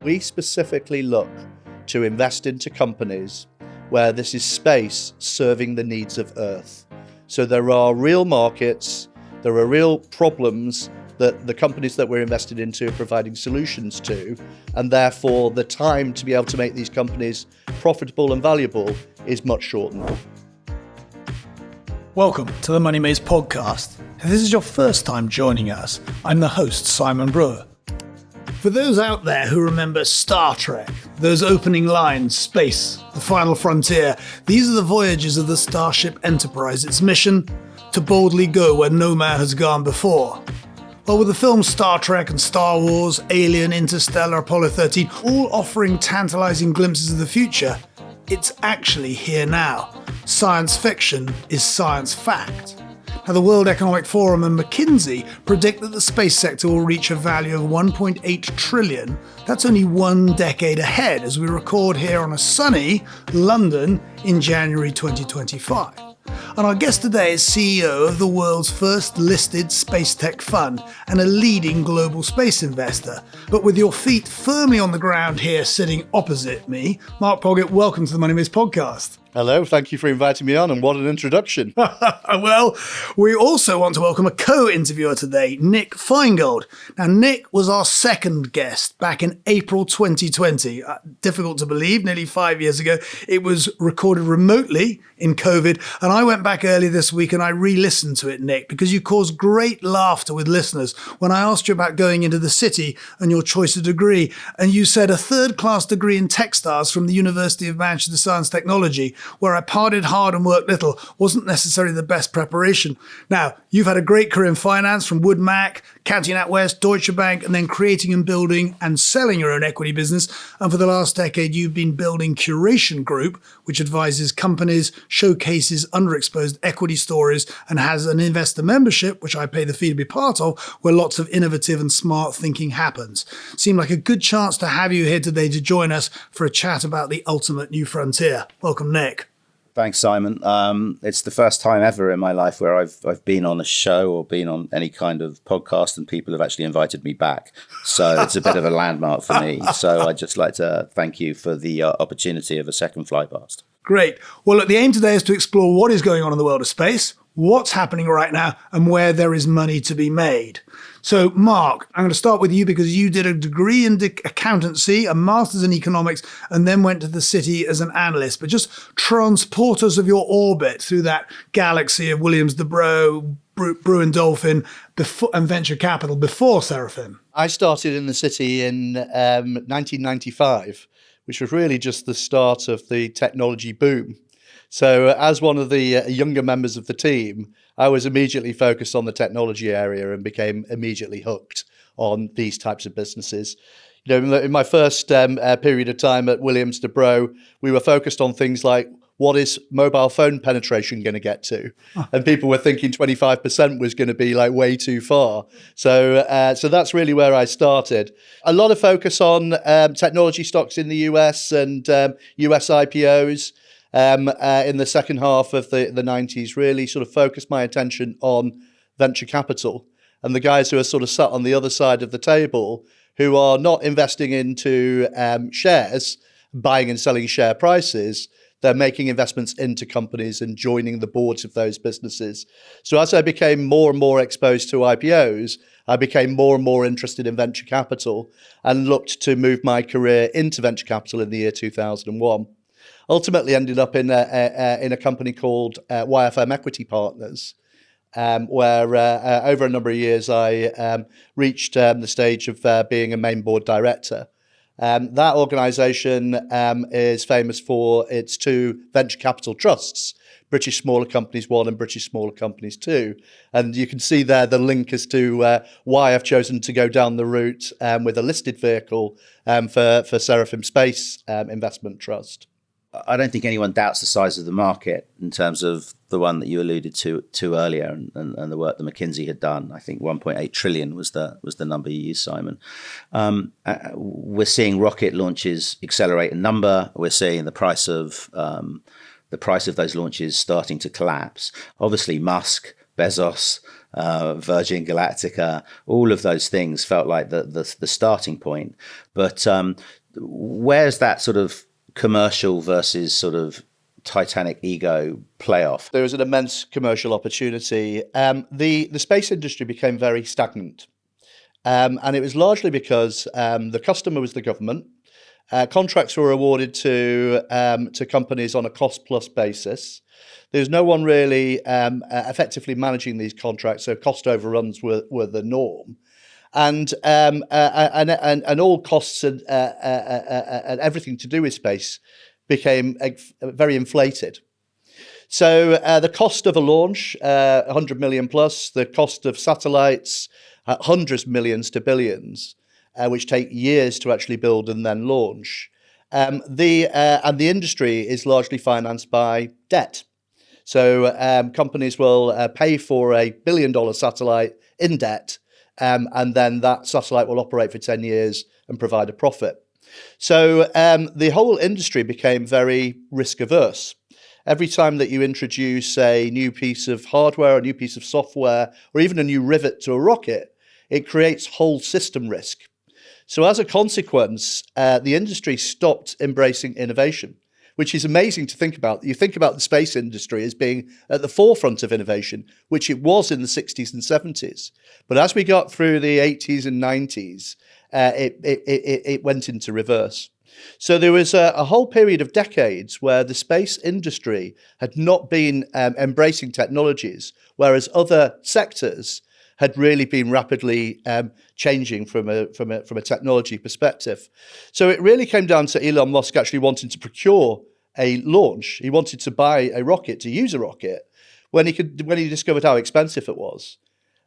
We specifically look to invest into companies where this is space serving the needs of Earth. So there are real markets, there are real problems that the companies that we're invested into are providing solutions to, and therefore the time to be able to make these companies profitable and valuable is much shortened. Welcome to the Money Maze podcast. If this is your first time joining us, I'm the host, Simon Brewer. For those out there who remember Star Trek, those opening lines, space, the final frontier, these are the voyages of the Starship Enterprise, its mission to boldly go where no man has gone before. Well, with the films Star Trek and Star Wars, Alien, Interstellar, Apollo 13, all offering tantalising glimpses of the future, it's actually here now. Science fiction is science fact. Now, the World Economic Forum and McKinsey predict that the space sector will reach a value of 1.8 trillion. That's only 1 decade ahead as we record here on a sunny London in January 2025. And our guest today is CEO of the world's first listed space tech fund and a leading global space investor. But with your feet firmly on the ground here sitting opposite me, Mark Boggett, welcome to the Money Maze podcast. Hello, thank you for inviting me on, and what an introduction. Well, we also want to welcome a co-interviewer today, Nick Feingold. Now, Nick was our second guest back in April 2020. Difficult to believe, nearly 5 years ago. It was recorded remotely in COVID, and I went back earlier this week and I re-listened to it, Nick, because you caused great laughter with listeners when I asked you about going into the city and your choice of degree, and you said a third-class degree in Techstars from the University of Manchester Science Technology, where I partied hard and worked little, wasn't necessarily the best preparation. Now, you've had a great career in finance from Wood Mac, County NatWest, Deutsche Bank, and then creating and building and selling your own equity business. And for the last decade, you've been building Curation Group, which advises companies, showcases underexposed equity stories, and has an investor membership, which I pay the fee to be part of, where lots of innovative and smart thinking happens. Seemed like a good chance to have you here today to join us for a chat about the ultimate new frontier. Welcome, Nick. Thanks, Simon. It's the first time ever in my life where I've been on a show or been on any kind of podcast and people have actually invited me back. So it's a bit of a landmark for me. So I'd just like to thank you for the opportunity of a second fly past. Great. Well, look, the aim today is to explore what is going on in the world of space, what's happening right now, and where there is money to be made. So, Mark, I'm going to start with you because you did a degree in accountancy, a master's in economics, and then went to the city as an analyst. But just transport us of your orbit through that galaxy of Williams de Breau, Brewin Dolphin, and venture capital before Seraphim. I started in the city in 1995, which was really just the start of the technology boom. So as one of the younger members of the team, I was immediately focused on the technology area and became immediately hooked on these types of businesses. You know, in my first period of time at Williams de Breau, we were focused on things like, what is mobile phone penetration going to get to? And people were thinking 25% was going to be like way too far. So that's really where I started. A lot of focus on technology stocks in the US and US IPOs. In the second half of the 90s, really sort of focused my attention on venture capital and the guys who are sort of sat on the other side of the table who are not investing into shares, buying and selling share prices. They're making investments into companies and joining the boards of those businesses. So as I became more and more exposed to IPOs, I became more and more interested in venture capital and looked to move my career into venture capital in the year 2001. Ultimately ended up in a company called YFM Equity Partners, where over a number of years I reached the stage of being a main board director. That organisation is famous for its 2 venture capital trusts, British Smaller Companies 1 and British Smaller Companies 2. And you can see there the link as to why I've chosen to go down the route with a listed vehicle for Seraphim Space Investment Trust. I don't think anyone doubts the size of the market in terms of the one that you alluded to earlier and the work that McKinsey had done. I think 1.8 trillion was the number you used, Simon. We're seeing rocket launches accelerate in number. We're seeing the price of those launches starting to collapse. Obviously, Musk, Bezos, Virgin Galactica, all of those things felt like the starting point. But where's that sort of commercial versus sort of Titanic ego playoff? There was an immense commercial opportunity. The space industry became very stagnant. And it was largely because the customer was the government. Contracts were awarded to companies on a cost-plus basis. There's no one really effectively managing these contracts, so cost overruns were the norm. And all costs and everything to do with space became very inflated. So the cost of a launch, 100 million plus, the cost of satellites, hundreds of millions to billions, which take years to actually build and then launch. And the industry is largely financed by debt. So companies will pay for $1 billion satellite in debt, and then that satellite will operate for 10 years and provide a profit. So the whole industry became very risk averse. Every time that you introduce a new piece of hardware, a new piece of software, or even a new rivet to a rocket, it creates whole system risk. So as a consequence, the industry stopped embracing innovation, which is amazing to think about. You think about the space industry as being at the forefront of innovation, which it was in the 60s and 70s. But as we got through the 80s and 90s, it went into reverse. So there was a whole period of decades where the space industry had not been embracing technologies, whereas other sectors had really been rapidly changing from a technology perspective. So it really came down to Elon Musk actually wanting to procure a launch. He wanted to buy a rocket, to use a rocket, when he discovered how expensive it was,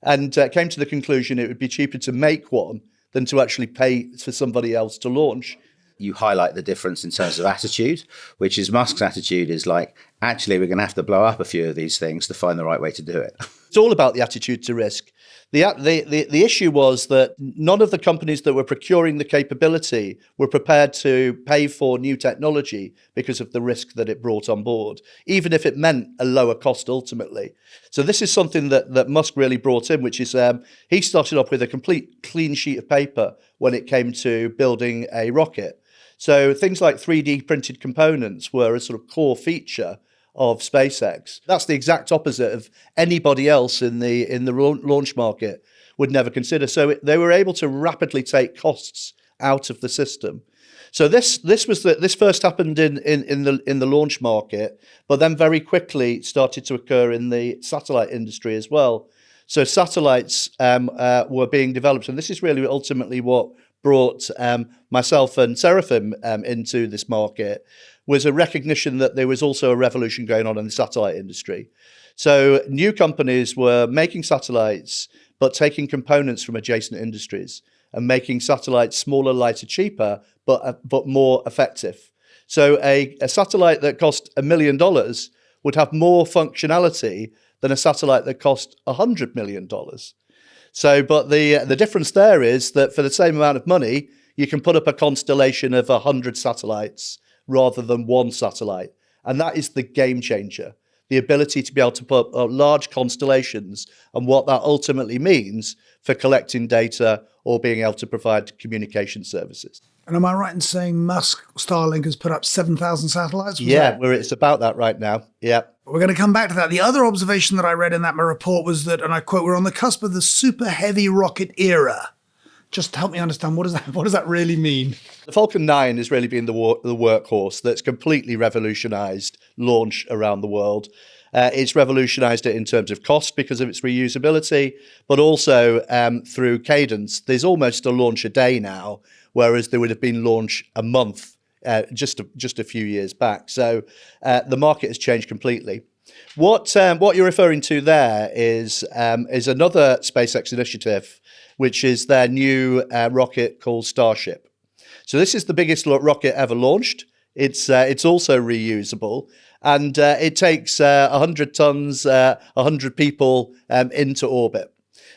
and came to the conclusion it would be cheaper to make one than to actually pay for somebody else to launch. You highlight the difference in terms of attitude, which is Musk's attitude is like, actually, we're going to have to blow up a few of these things to find the right way to do it. It's all about the attitude to risk. The issue was that none of the companies that were procuring the capability were prepared to pay for new technology because of the risk that it brought on board, even if it meant a lower cost ultimately. So this is something that Musk really brought in, which is he started off with a complete clean sheet of paper when it came to building a rocket. So things like 3D printed components were a sort of core feature of SpaceX. That's the exact opposite of anybody else in the launch market would never consider. So they were able to rapidly take costs out of the system. So this first happened in the launch market, but then very quickly started to occur in the satellite industry as well. So satellites were being developed, and this is really ultimately what brought myself and Seraphim into this market, was a recognition that there was also a revolution going on in the satellite industry. So new companies were making satellites, but taking components from adjacent industries and making satellites smaller, lighter, cheaper, but more effective. So a satellite that cost $1 million would have more functionality than a satellite that cost $100 million. So, but the difference there is that for the same amount of money, you can put up a constellation of 100 satellites rather than one satellite. And that is the game changer, the ability to be able to put up large constellations and what that ultimately means for collecting data or being able to provide communication services. And am I right in saying Musk Starlink has put up 7,000 satellites? It's about that right now. Yeah. We're going to come back to that. The other observation that I read in that report was that, and I quote, we're on the cusp of the super heavy rocket era. Just help me understand, what does that really mean? The Falcon 9 has really been the workhorse that's completely revolutionized launch around the world. It's revolutionized it in terms of cost because of its reusability, but also through cadence. There's almost a launch a day now, whereas there would have been launch a month just a few years back. So the market has changed completely. What you're referring to there is another SpaceX initiative, which is their new rocket called Starship. So this is the biggest rocket ever launched. It's also reusable, and it takes 100 tons, 100 people into orbit.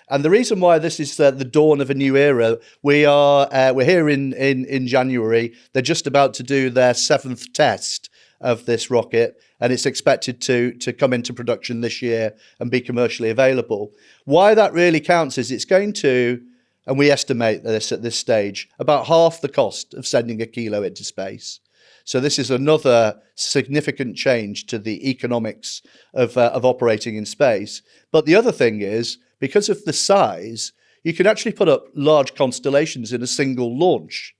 And the reason why this is the dawn of a new era, we're here in January. They're just about to do their 7th test of this rocket, and it's expected to come into production this year and be commercially available. Why that really counts is it's going to, and we estimate this at this stage, about half the cost of sending a kilo into space. So this is another significant change to the economics of operating in space. But the other thing is, because of the size, you can actually put up large constellations in a single launch.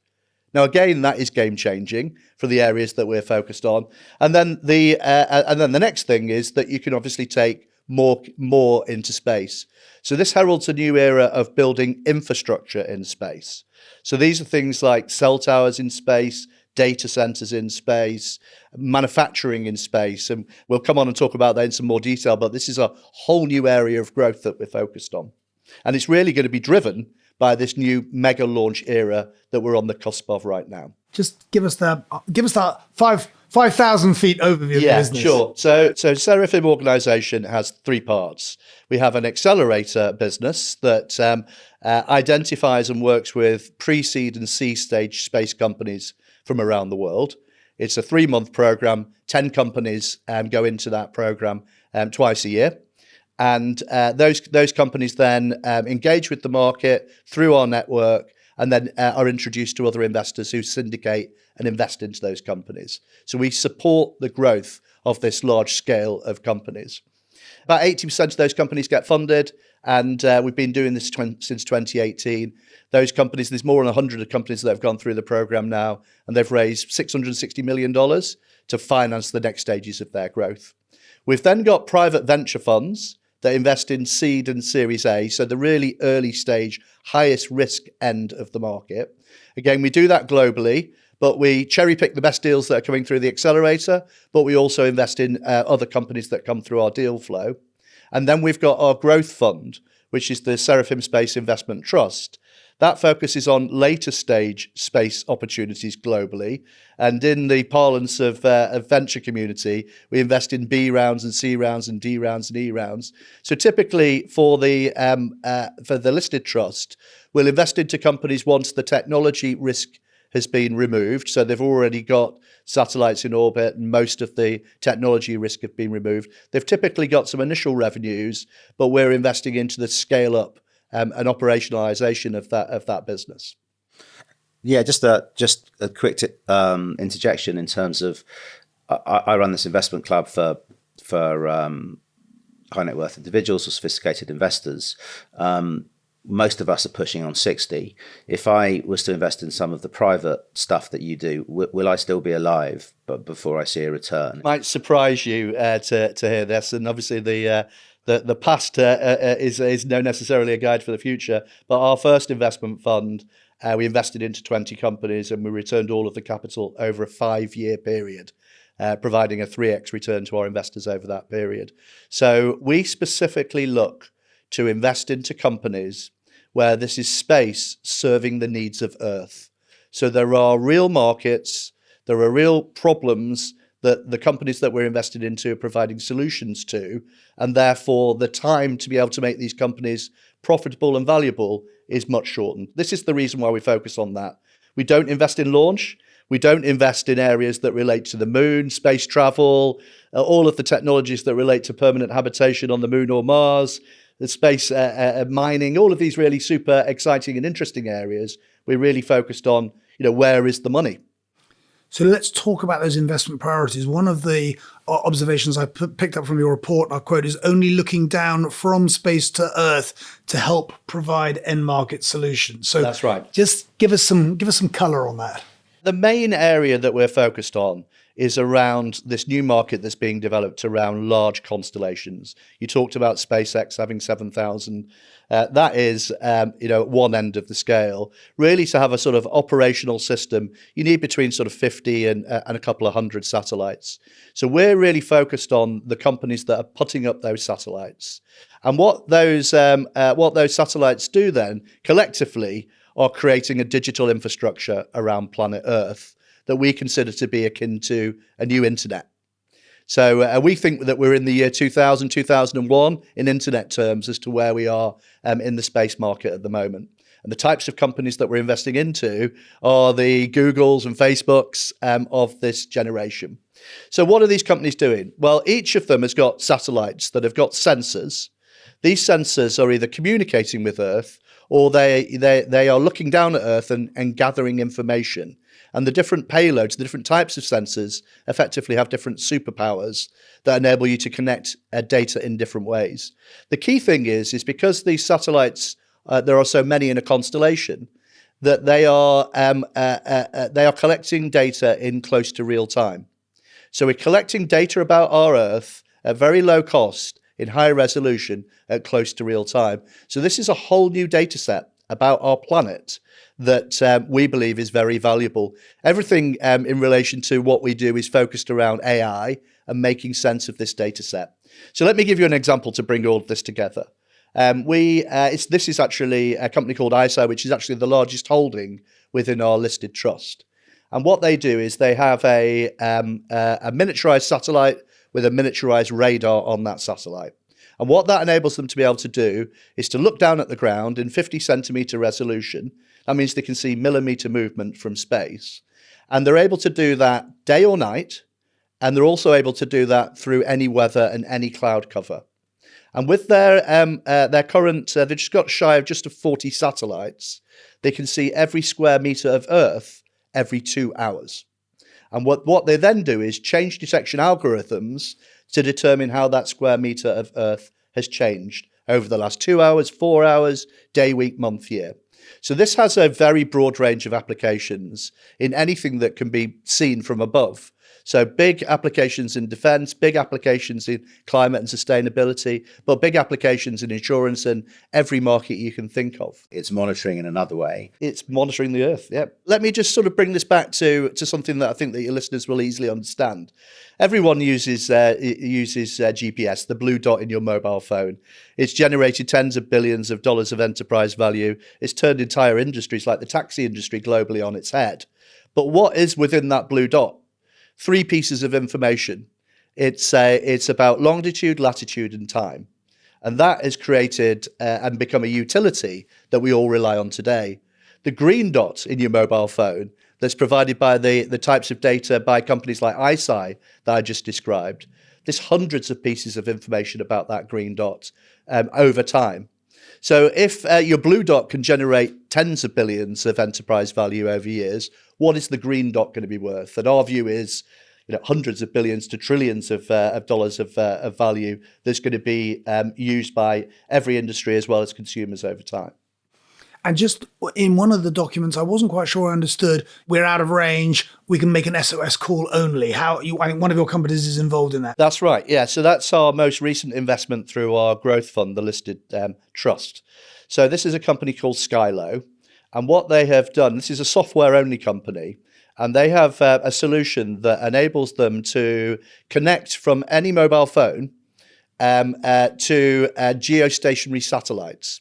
Now, again, that is game-changing for the areas that we're focused on. And then the next thing is that you can obviously take more into space. So this heralds a new era of building infrastructure in space. So these are things like cell towers in space, data centers in space, manufacturing in space. And we'll come on and talk about that in some more detail, but this is a whole new area of growth that we're focused on. And it's really going to be driven by this new mega launch era that we're on the cusp of right now. Just give us that 5,000 feet overview of the business. Sure. So Seraphim organization has three parts. We have an accelerator business that identifies and works with pre-seed and seed stage space companies from around the world. It's a 3-month program. 10 companies go into that program twice a year. And those companies then engage with the market through our network and then are introduced to other investors who syndicate and invest into those companies. So we support the growth of this large scale of companies. About 80% of those companies get funded, and we've been doing this since 2018. Those companies, there's more than 100 companies that have gone through the program now, and they've raised $660 million to finance the next stages of their growth. We've then got private venture funds that invest in seed and Series A, so the really early stage, highest risk end of the market. Again, we do that globally, but we cherry pick the best deals that are coming through the accelerator, but we also invest in other companies that come through our deal flow. And then we've got our growth fund, which is the Seraphim Space Investment Trust. That focuses on later stage space opportunities globally. And in the parlance of venture community, we invest in B rounds and C rounds and D rounds and E rounds. So typically for the listed trust, we'll invest into companies once the technology risk has been removed. So they've already got satellites in orbit and most of the technology risk have been removed. They've typically got some initial revenues, but we're investing into the scale up and operationalization of that business. Yeah, just a quick interjection in terms of I run this investment club for high net worth individuals or sophisticated investors. Most of us are pushing on 60. If I was to invest in some of the private stuff that you do, will I still be alive but before I see a return? It might surprise you to hear this, and obviously the past is no necessarily a guide for the future. But our first investment fund, we invested into 20 companies and we returned all of the capital over a 5-year period, providing a 3x return to our investors over that period. So we specifically look to invest into companies where this is space serving the needs of Earth. So there are real markets, there are real problems that the companies that we're invested into are providing solutions to, and therefore the time to be able to make these companies profitable and valuable is much shortened. This is the reason why we focus on that. We don't invest in launch. We don't invest in areas that relate to the moon, space travel, all of the technologies that relate to permanent habitation on the moon or Mars, the space mining, all of these really super exciting and interesting areas. We're really focused on, where is the money? So let's talk about those investment priorities. One of the observations I picked up from your report, our quote, is only looking down from space to Earth to help provide end market solutions. So that's right. Just give us some color on that. The main area that we're focused on is around this new market that's being developed around large constellations. You talked about SpaceX having 7,000. That is, at one end of the scale. Really, to have a sort of operational system, you need between sort of 50 and a couple of hundred satellites. So we're really focused on the companies that are putting up those satellites. And what those satellites do then, collectively, are creating a digital infrastructure around planet Earth that we consider to be akin to a new internet. So we think that we're in the year 2000, 2001 in internet terms as to where we are in the space market at the moment. And the types of companies that we're investing into are the Googles and Facebooks of this generation. So what are these companies doing? Well, each of them has got satellites that have got sensors. These sensors are either communicating with Earth or they are looking down at Earth and gathering information. And the different payloads, the different types of sensors effectively have different superpowers that enable you to connect data in different ways. The key thing is because these satellites, there are so many in a constellation, that they are collecting data in close to real time. So we're collecting data about our Earth at very low cost, in high resolution, at close to real time. So this is a whole new data set about our planet that we believe is very valuable. Everything in relation to what we do is focused around AI and making sense of this data set. So let me give you an example to bring all of this together. This is actually a company called ISO, which is actually the largest holding within our listed trust. And what they do is they have a miniaturized satellite with a miniaturized radar on that satellite. And what that enables them to be able to do is to look down at the ground in 50 centimeter resolution. That means they can see millimeter movement from space. And they're able to do that day or night. And they're also able to do that through any weather and any cloud cover. And with their current, they've just got shy of just 40 satellites. They can see every square meter of Earth every 2 hours. And what they then do is change detection algorithms to determine how that square meter of Earth has changed over the last 2 hours, 4 hours, day, week, month, year. So this has a very broad range of applications in anything that can be seen from above. So big applications in defense, big applications in climate and sustainability, but big applications in insurance and every market you can think of. It's monitoring in another way. It's monitoring the Earth, yeah. Let me just sort of bring this back to something that I think that your listeners will easily understand. Everyone uses GPS, the blue dot in your mobile phone. It's generated tens of billions of dollars of enterprise value. It's turned entire industries like the taxi industry globally on its head. But what is within that blue dot? 3 pieces of information. It's about longitude, latitude, and time. And that has created and become a utility that we all rely on today. The green dot in your mobile phone that's provided by the types of data by companies like ISI that I just described, there's hundreds of pieces of information about that green dot over time. So if your blue dot can generate tens of billions of enterprise value over years, what is the green dot going to be worth? And our view is, hundreds of billions to trillions of dollars of value that's going to be used by every industry as well as consumers over time. And just in one of the documents, I wasn't quite sure I understood, we're out of range, we can make an SOS call only. I think one of your companies is involved in that. That's right, yeah. So that's our most recent investment through our growth fund, the listed trust. So this is a company called Scalable. And what they have done, this is a software-only company, and they have a solution that enables them to connect from any mobile phone to geostationary satellites.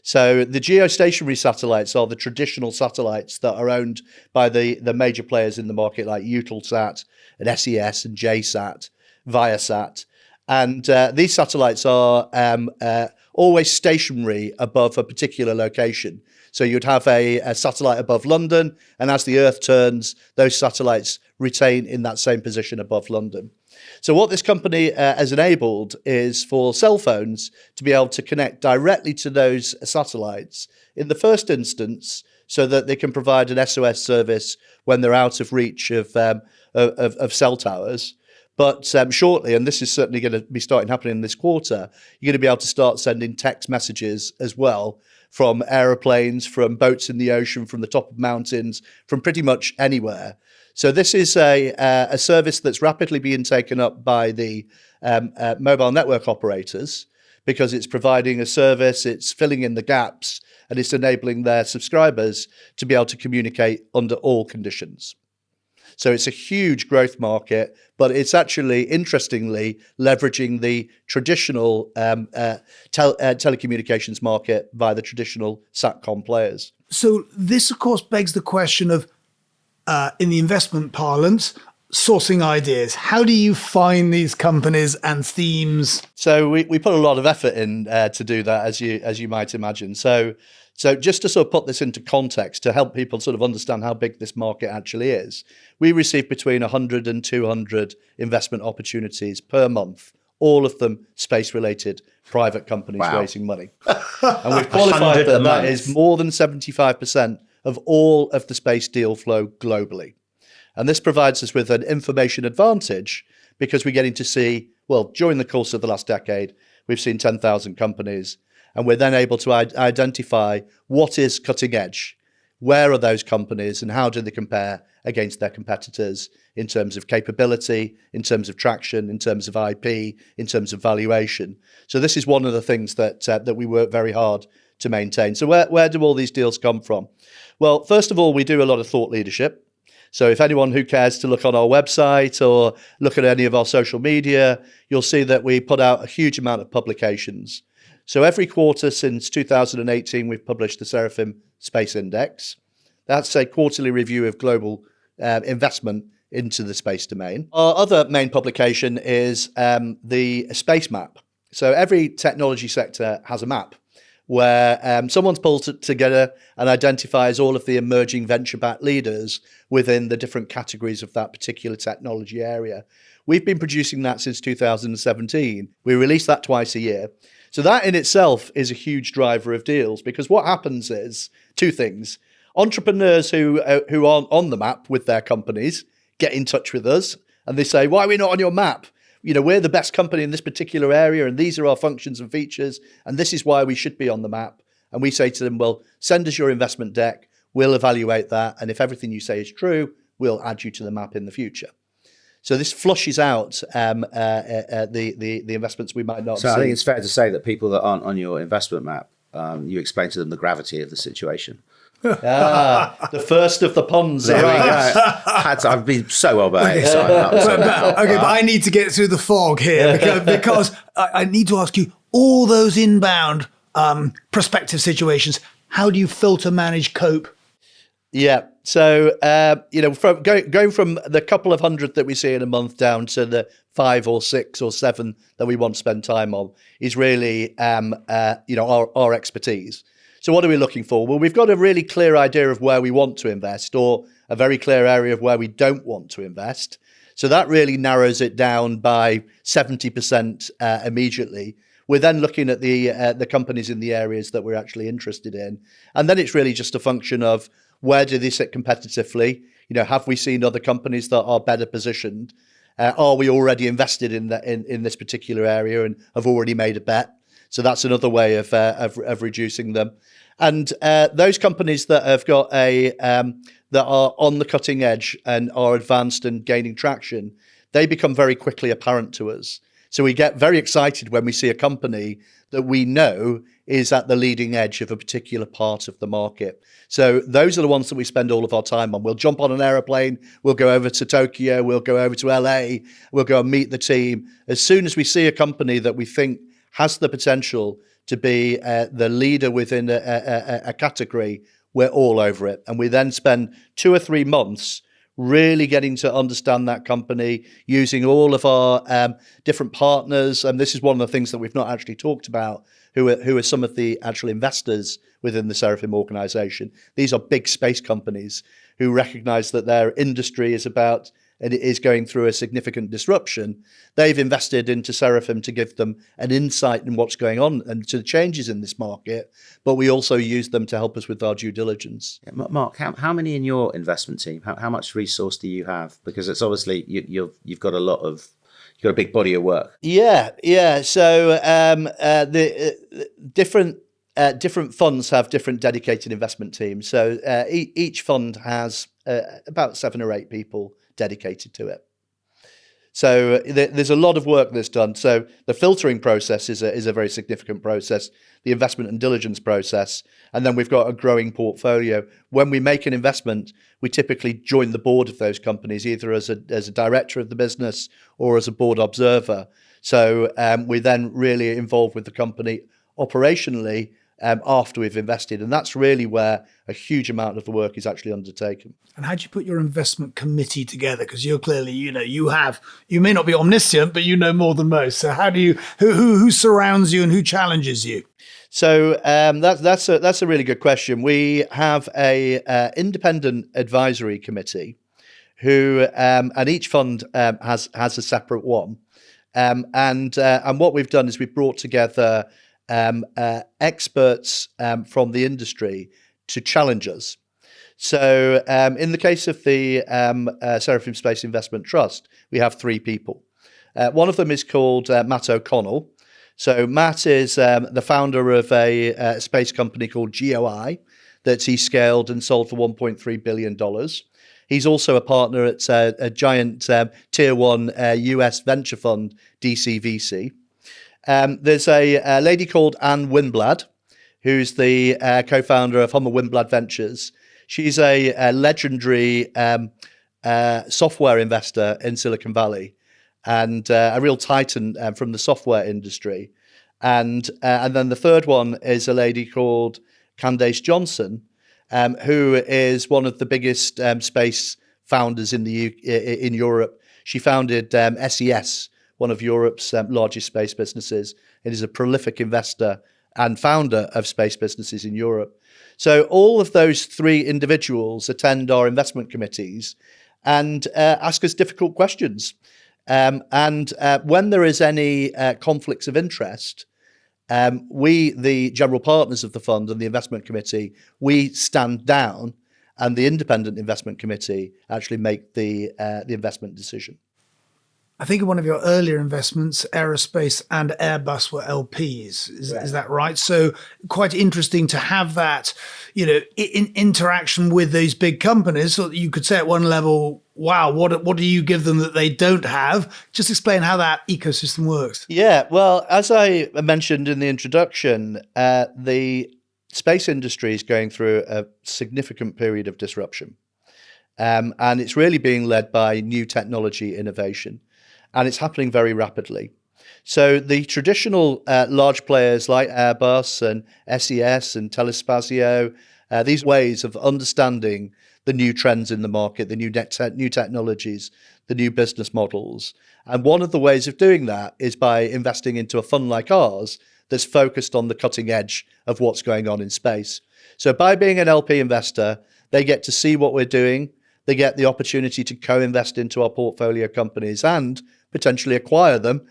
So the geostationary satellites are the traditional satellites that are owned by the major players in the market like Eutelsat and SES and JSAT, Viasat. And these satellites are always stationary above a particular location. So you'd have a satellite above London, and as the Earth turns, those satellites retain in that same position above London. So what this company has enabled is for cell phones to be able to connect directly to those satellites in the first instance, so that they can provide an SOS service when they're out of reach of cell towers. But shortly, and this is certainly going to be starting happening this quarter, you're going to be able to start sending text messages as well from aeroplanes, from boats in the ocean, from the top of mountains, from pretty much anywhere. So this is a service that's rapidly being taken up by the mobile network operators, because it's providing a service, it's filling in the gaps, and it's enabling their subscribers to be able to communicate under all conditions. So it's a huge growth market, but it's actually, interestingly, leveraging the traditional telecommunications market by the traditional SATCOM players. So this, of course, begs the question of, in the investment parlance, sourcing ideas. How do you find these companies and themes? So we put a lot of effort in to do that, as you might imagine. So So just to sort of put this into context, to help people sort of understand how big this market actually is, we receive between 100 and 200 investment opportunities per month, all of them space-related private companies raising money. And we've qualified that is more than 75% of all of the space deal flow globally. And this provides us with an information advantage because we're getting to see, well, during the course of the last decade, we've seen 10,000 companies, and we're then able to identify what is cutting edge, where are those companies, and how do they compare against their competitors in terms of capability, in terms of traction, in terms of IP, in terms of valuation. So this is one of the things that we work very hard to maintain. So where do all these deals come from? Well, first of all, we do a lot of thought leadership. So if anyone who cares to look on our website or look at any of our social media, you'll see that we put out a huge amount of publications. So every quarter since 2018, we've published the Seraphim Space Index. That's a quarterly review of global investment into the space domain. Our other main publication is the space map. So every technology sector has a map where someone's pulled together and identifies all of the emerging venture-backed leaders within the different categories of that particular technology area. We've been producing that since 2017. We release that twice a year. So that in itself is a huge driver of deals, because what happens is two things. Entrepreneurs who aren't on the map with their companies get in touch with us and they say, why are we not on your map? You know, we're the best company in this particular area and these are our functions and features and this is why we should be on the map. And we say to them, well, send us your investment deck, we'll evaluate that, and if everything you say is true, we'll add you to the map in the future. So this flushes out the investments we might not see. So I think it's fair to say that people that aren't on your investment map, you explain to them the gravity of the situation. The first of the ponds. There we go. I've been so well behaved. But I need to get through the fog here because I need to ask you, all those inbound prospective situations, how do you filter, manage, cope? Yeah. So, from going from the couple of hundred that we see in a month down to the 5 or 6 or 7 that we want to spend time on is really, our expertise. So what are we looking for? Well, we've got a really clear idea of where we want to invest, or a very clear area of where we don't want to invest. So that really narrows it down by 70% immediately. We're then looking at the companies in the areas that we're actually interested in. And then it's really just a function of where do they sit competitively? You know, have we seen other companies that are better positioned? Are we already invested in this particular area and have already made a bet? So that's another way of reducing them. And those companies that have got that are on the cutting edge and are advanced and gaining traction, they become very quickly apparent to us. So we get very excited when we see a company that we know is at the leading edge of a particular part of the market. So those are the ones that we spend all of our time on. We'll jump on an aeroplane, we'll go over to Tokyo, we'll go over to LA, we'll go and meet the team. As soon as we see a company that we think has the potential to be the leader within a category, we're all over it. And we then spend 2 or 3 months really getting to understand that company, using all of our different partners. And this is one of the things that we've not actually talked about, who are some of the actual investors within the Seraphim organization. These are big space companies who recognize that their industry is about, and it is going through a significant disruption. They've invested into Seraphim to give them an insight in what's going on and to the changes in this market, but we also use them to help us with our due diligence. Yeah, Mark, how many in your investment team? How much resource do you have? Because it's obviously you've got you've got a big body of work. Yeah. So the different funds have different dedicated investment teams. So each fund has about 7 or 8 people dedicated to it. So there's a lot of work that's done. So the filtering process is a very significant process, the investment and diligence process, and then we've got a growing portfolio. When we make an investment, we typically join the board of those companies, either as a director of the business or as a board observer. So we then really involved with the company operationally after we've invested. And that's really where a huge amount of the work is actually undertaken. And how do you put your investment committee together? Because you're clearly, you may not be omniscient, but you know more than most. So how do you, who surrounds you and who challenges you? So that's a really good question. We have a independent advisory committee who and each fund has a separate one. And what we've done is we've brought together experts from the industry to challenge us. So in the case of the Seraphim Space Investment Trust, we have three people. One of them is called Matt O'Connell. So Matt is the founder of a space company called GOI that he scaled and sold for $1.3 billion. He's also a partner at a giant tier one US venture fund, DCVC. There's a lady called Anne Winblad, who's the co-founder of Hummer Winblad Ventures. She's a legendary software investor in Silicon Valley and a real titan from the software industry. And then the third one is a lady called Candace Johnson, who is one of the biggest space founders in Europe. She founded SES, one of Europe's largest space businesses, and is a prolific investor and founder of space businesses in Europe. So all of those three individuals attend our investment committees and ask us difficult questions. And when there is any conflicts of interest, we, the general partners of the fund and the investment committee, we stand down, and the independent investment committee actually make the investment decision. I think in one of your earlier investments, Aerospace and Airbus were LPs. Is that right? So quite interesting to have that, in interaction with these big companies, so that you could say at one level, wow, what do you give them that they don't have? Just explain how that ecosystem works. Yeah, well, as I mentioned in the introduction, the space industry is going through a significant period of disruption. And it's really being led by new technology innovation. And it's happening very rapidly. So the traditional large players like Airbus and SES and Telespazio, these ways of understanding the new trends in the market, the new technologies, the new business models. And one of the ways of doing that is by investing into a fund like ours that's focused on the cutting edge of what's going on in space. So by being an LP investor, they get to see what we're doing. They get the opportunity to co-invest into our portfolio companies and potentially acquire them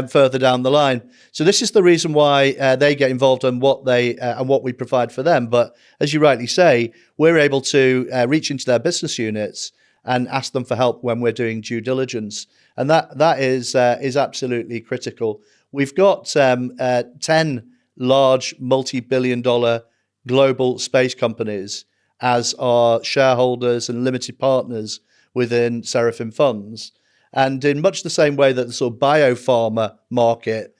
further down the line. So this is the reason why they get involved in what we provide for them. But as you rightly say, we're able to reach into their business units and ask them for help when we're doing due diligence, and that is absolutely critical. We've got 10 large multi-billion-dollar global space companies as our shareholders and limited partners within Seraphim funds. And in much the same way that the sort of biopharma market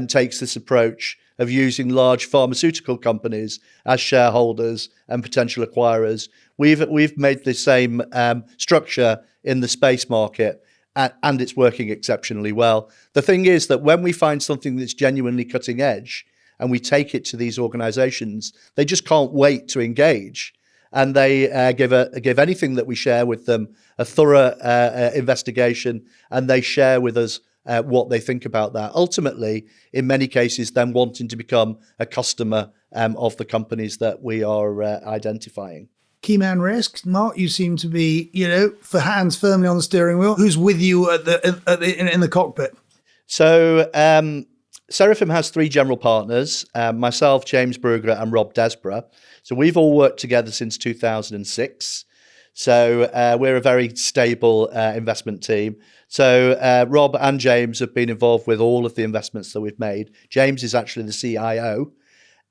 takes this approach of using large pharmaceutical companies as shareholders and potential acquirers, we've made the same structure in the space market, and it's working exceptionally well. The thing is that when we find something that's genuinely cutting edge and we take it to these organizations, they just can't wait to engage. And they give anything that we share with them a thorough investigation, and they share with us what they think about that. Ultimately, in many cases, then wanting to become a customer of the companies that we are identifying. Key man risk, Mark. You seem to be, for hands firmly on the steering wheel. Who's with you in the cockpit? So Seraphim has three general partners: myself, James Brugger, and Rob Desborough. So we've all worked together since 2006. So we're a very stable investment team. So Rob and James have been involved with all of the investments that we've made. James is actually the CIO.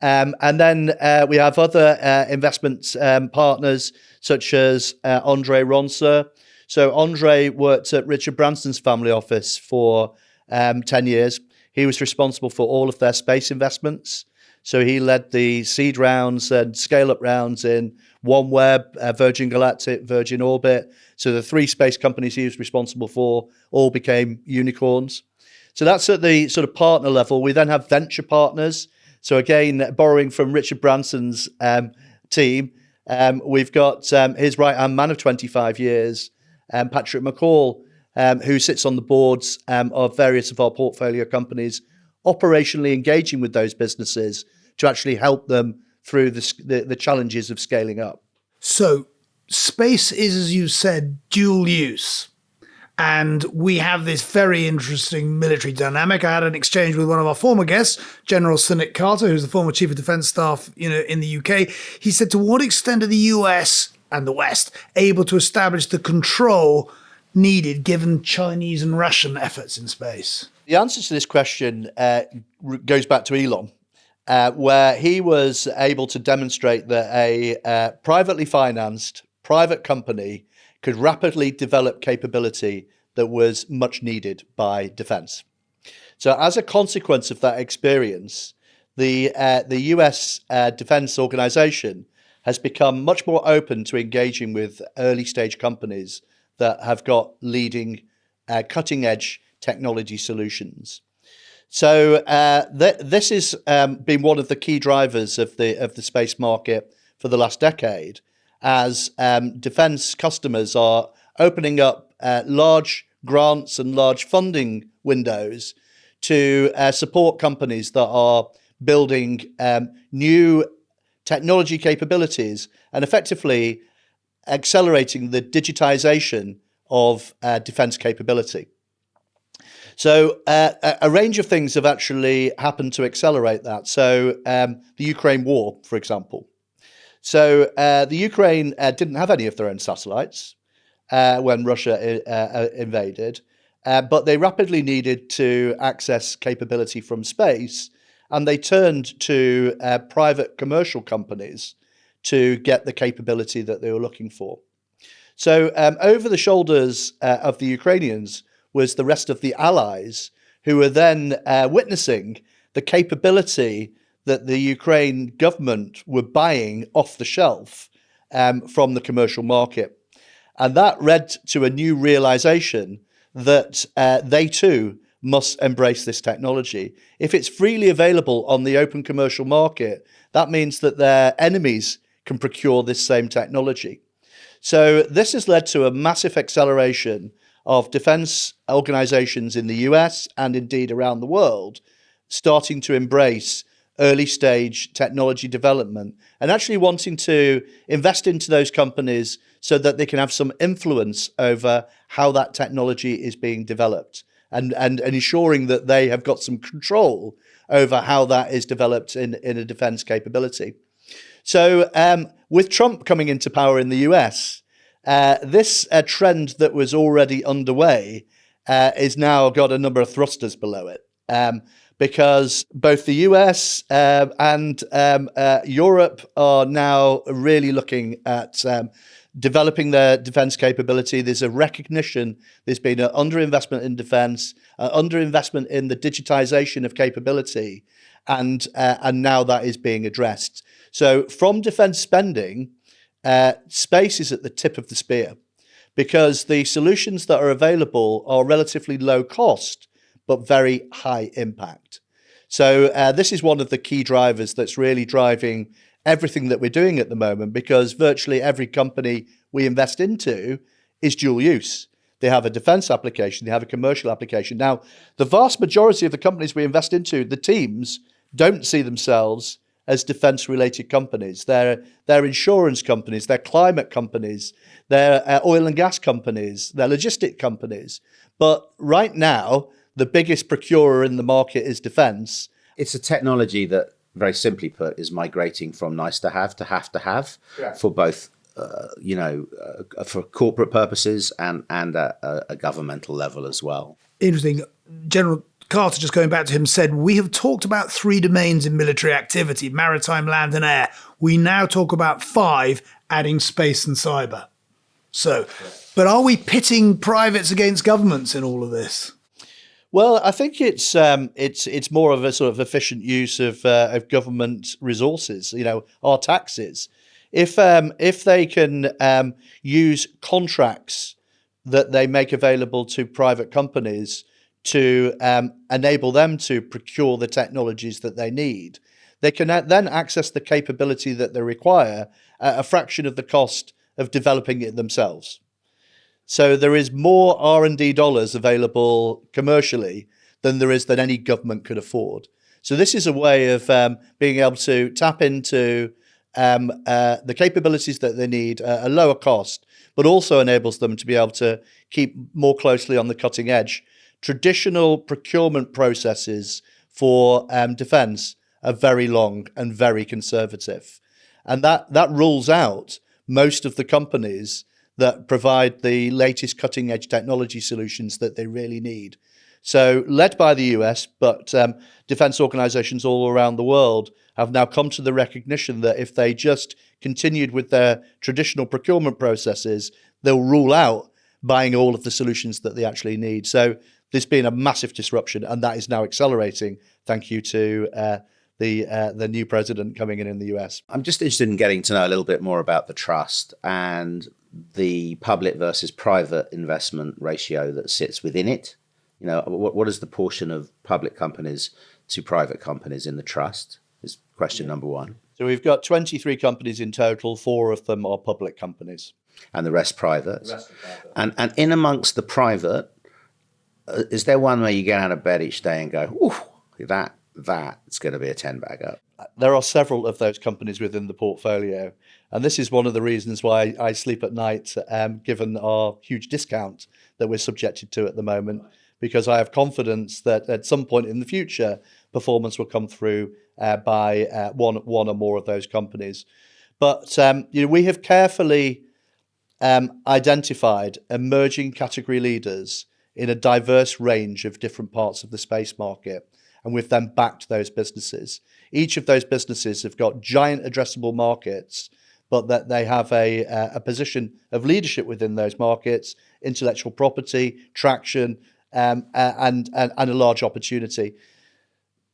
And then we have other investment partners such as Andre Ronser. So Andre worked at Richard Branson's family office for 10 years. He was responsible for all of their space investments. So he led the seed rounds and scale-up rounds in OneWeb, Virgin Galactic, Virgin Orbit. So the three space companies he was responsible for all became unicorns. So that's at the sort of partner level. We then have venture partners. So again, borrowing from Richard Branson's team, we've got his right-hand man of 25 years, Patrick McCall, who sits on the boards of various of our portfolio companies, operationally engaging with those businesses to actually help them through the challenges of scaling up. So space is, as you said, dual use. And we have this very interesting military dynamic. I had an exchange with one of our former guests, General Sir Nick Carter, who's the former Chief of Defence Staff, in the UK. He said, to what extent are the US and the West able to establish the control needed given Chinese and Russian efforts in space? The answer to this question goes back to Elon, where he was able to demonstrate that a privately financed private company could rapidly develop capability that was much needed by defense. So as a consequence of that experience, the US defense organization has become much more open to engaging with early stage companies that have got leading cutting edge technology solutions. So this has been one of the key drivers of the space market for the last decade, as defense customers are opening up large grants and large funding windows to support companies that are building new technology capabilities and effectively accelerating the digitization of defense capability. So a range of things have actually happened to accelerate that. So the Ukraine war, for example. So the Ukraine didn't have any of their own satellites when Russia invaded, but they rapidly needed to access capability from space, and they turned to private commercial companies to get the capability that they were looking for. So over the shoulders of the Ukrainians was the rest of the allies, who were then witnessing the capability that the Ukraine government were buying off the shelf from the commercial market. And that led to a new realization that they too must embrace this technology. If it's freely available on the open commercial market, that means that their enemies can procure this same technology. So this has led to a massive acceleration of defense organizations in the US and indeed around the world starting to embrace early stage technology development and actually wanting to invest into those companies so that they can have some influence over how that technology is being developed and ensuring that they have got some control over how that is developed in a defense capability. So with Trump coming into power in the US, this trend that was already underway is now got a number of thrusters below it. Because both the US and Europe are now really looking at developing their defense capability. There's a recognition there's been an underinvestment in defense, underinvestment in the digitization of capability, and now that is being addressed. So from defense spending, space is at the tip of the spear because the solutions that are available are relatively low cost, but very high impact. So this is one of the key drivers that's really driving everything that we're doing at the moment, because virtually every company we invest into is dual use. They have a defense application, they have a commercial application. Now, the vast majority of the companies we invest into, the teams, don't see themselves as defense-related companies. They're insurance companies, they're climate companies, they're oil and gas companies, they're logistic companies. But right now, the biggest procurer in the market is defense. It's a technology that, very simply put, is migrating from nice to have yeah. for both, for corporate purposes and a governmental level as well. Interesting. General Carter, just going back to him, said, we have talked about 3 domains in military activity, maritime, land and air. We now talk about 5, adding space and cyber. So, but are we pitting privates against governments in all of this? Well, I think it's more of a sort of efficient use of government resources, our taxes. If they can use contracts that they make available to private companies to enable them to procure the technologies that they need, they can then access the capability that they require at a fraction of the cost of developing it themselves. So there is more R&D dollars available commercially than any government could afford. So this is a way of being able to tap into the capabilities that they need at a lower cost, but also enables them to be able to keep more closely on the cutting edge. Traditional procurement processes for defence are very long and very conservative. And that rules out most of the companies that provide the latest cutting edge technology solutions that they really need. So led by the US, but defence organisations all around the world have now come to the recognition that if they just continued with their traditional procurement processes, they'll rule out buying all of the solutions that they actually need. So there's been a massive disruption, and that is now accelerating, thank you to the new president coming in the US. I'm just interested in getting to know a little bit more about the trust and the public versus private investment ratio that sits within it. You know, what is the portion of public companies to private companies in the trust is question number one. So we've got 23 companies in total, 4 of them are public companies. And the rest private. And in amongst the private, is there one where you get out of bed each day and go, ooh, that's going to be a 10-bagger? There are several of those companies within the portfolio. And this is one of the reasons why I sleep at night, given our huge discount that we're subjected to at the moment, because I have confidence that at some point in the future, performance will come through by one or more of those companies. But we have carefully identified emerging category leaders in a diverse range of different parts of the space market, and we've then backed those businesses. Each of those businesses have got giant addressable markets, but that they have a position of leadership within those markets, intellectual property, traction, and a large opportunity.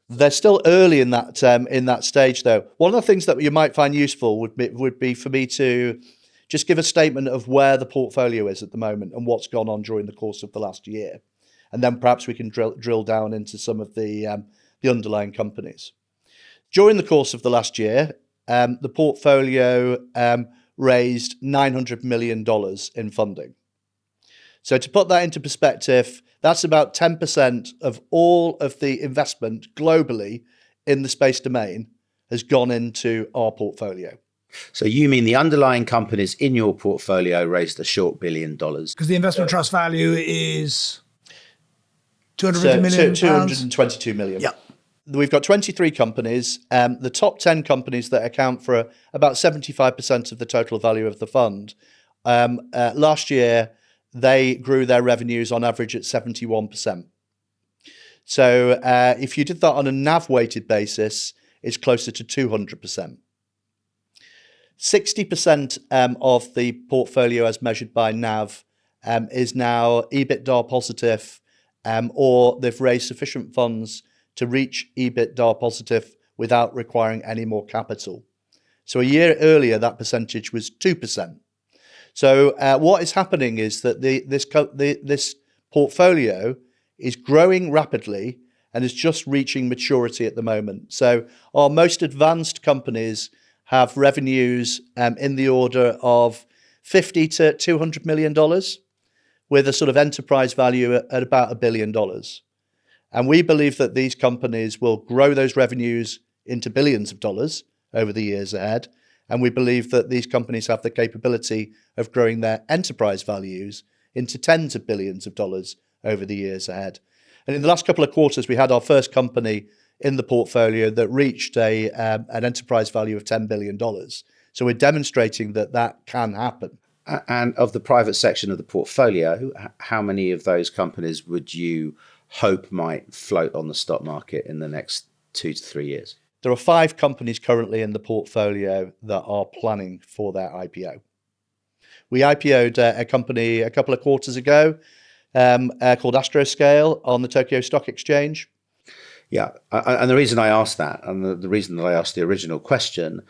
They're still early in that stage, though. One of the things that you might find useful would be for me to just give a statement of where the portfolio is at the moment and what's gone on during the course of the last year, and then perhaps we can drill down into some of the underlying companies. During the course of the last year, the portfolio raised $900 million in funding. So to put that into perspective, that's about 10% of all of the investment globally in the space domain has gone into our portfolio. So you mean the underlying companies in your portfolio raised a short $1 billion? Because the investment trust value is 250 million pounds? 222 million. Yeah. We've got 23 companies. The top 10 companies that account for about 75% of the total value of the fund. Last year, they grew their revenues on average at 71%. So if you did that on a NAV-weighted basis, it's closer to 200%. 60% of the portfolio as measured by NAV is now EBITDA positive, or they've raised sufficient funds to reach EBITDA positive without requiring any more capital. So a year earlier, that percentage was 2%. So what is happening is that this portfolio is growing rapidly and is just reaching maturity at the moment. So our most advanced companies have revenues in the order of $50 to $200 million, with a sort of enterprise value at about $1 billion. And we believe that these companies will grow those revenues into billions of dollars over the years ahead. And we believe that these companies have the capability of growing their enterprise values into tens of billions of dollars over the years ahead. And in the last couple of quarters, we had our first company in the portfolio that reached an enterprise value of $10 billion. So we're demonstrating that can happen. And of the private section of the portfolio, how many of those companies would you hope might float on the stock market in the next 2 to 3 years? There are 5 companies currently in the portfolio that are planning for their IPO. We IPO'd a company a couple of quarters ago called Astroscale on the Tokyo Stock Exchange. Yeah, and the reason I asked that, and the reason that I asked the original question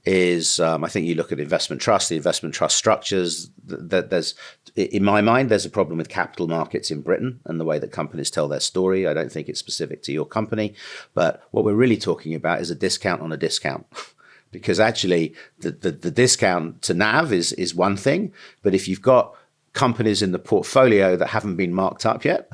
is I think you look at the investment trust structures, that there's, in my mind, there's a problem with capital markets in Britain and the way that companies tell their story. I don't think it's specific to your company, but what we're really talking about is a discount on a discount. Because actually the discount to NAV is one thing, but if you've got companies in the portfolio that haven't been marked up yet,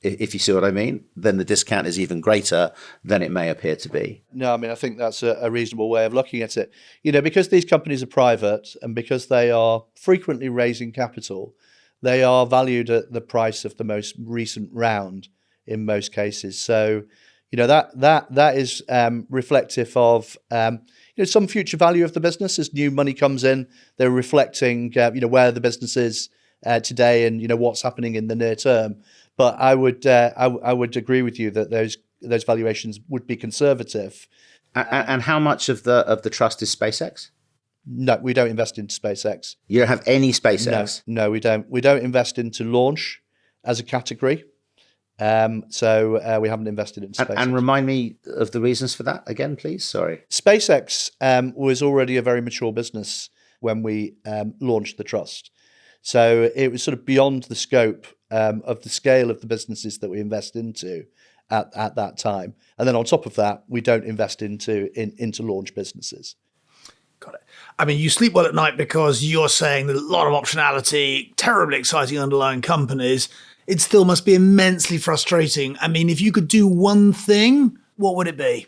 if you see what I mean, then the discount is even greater than it may appear to be. No, I mean, I think that's a reasonable way of looking at it. Because these companies are private and because they are frequently raising capital, they are valued at the price of the most recent round in most cases. So, that is reflective of some future value of the business as new money comes in. They're reflecting where the business is today and what's happening in the near term. But I would agree with you that those valuations would be conservative. And how much of the trust is SpaceX? No, we don't invest into SpaceX. You don't have any SpaceX? No, we don't. We don't invest into launch as a category. So we haven't invested in SpaceX. And remind me of the reasons for that again, please. Sorry. SpaceX was already a very mature business when we launched the trust. So it was sort of beyond the scope of the scale of the businesses that we invest into at that time. And then on top of that, we don't invest into launch businesses. Got it. I mean, you sleep well at night because you're saying that a lot of optionality, terribly exciting underlying companies. It still must be immensely frustrating. I mean, if you could do one thing, what would it be?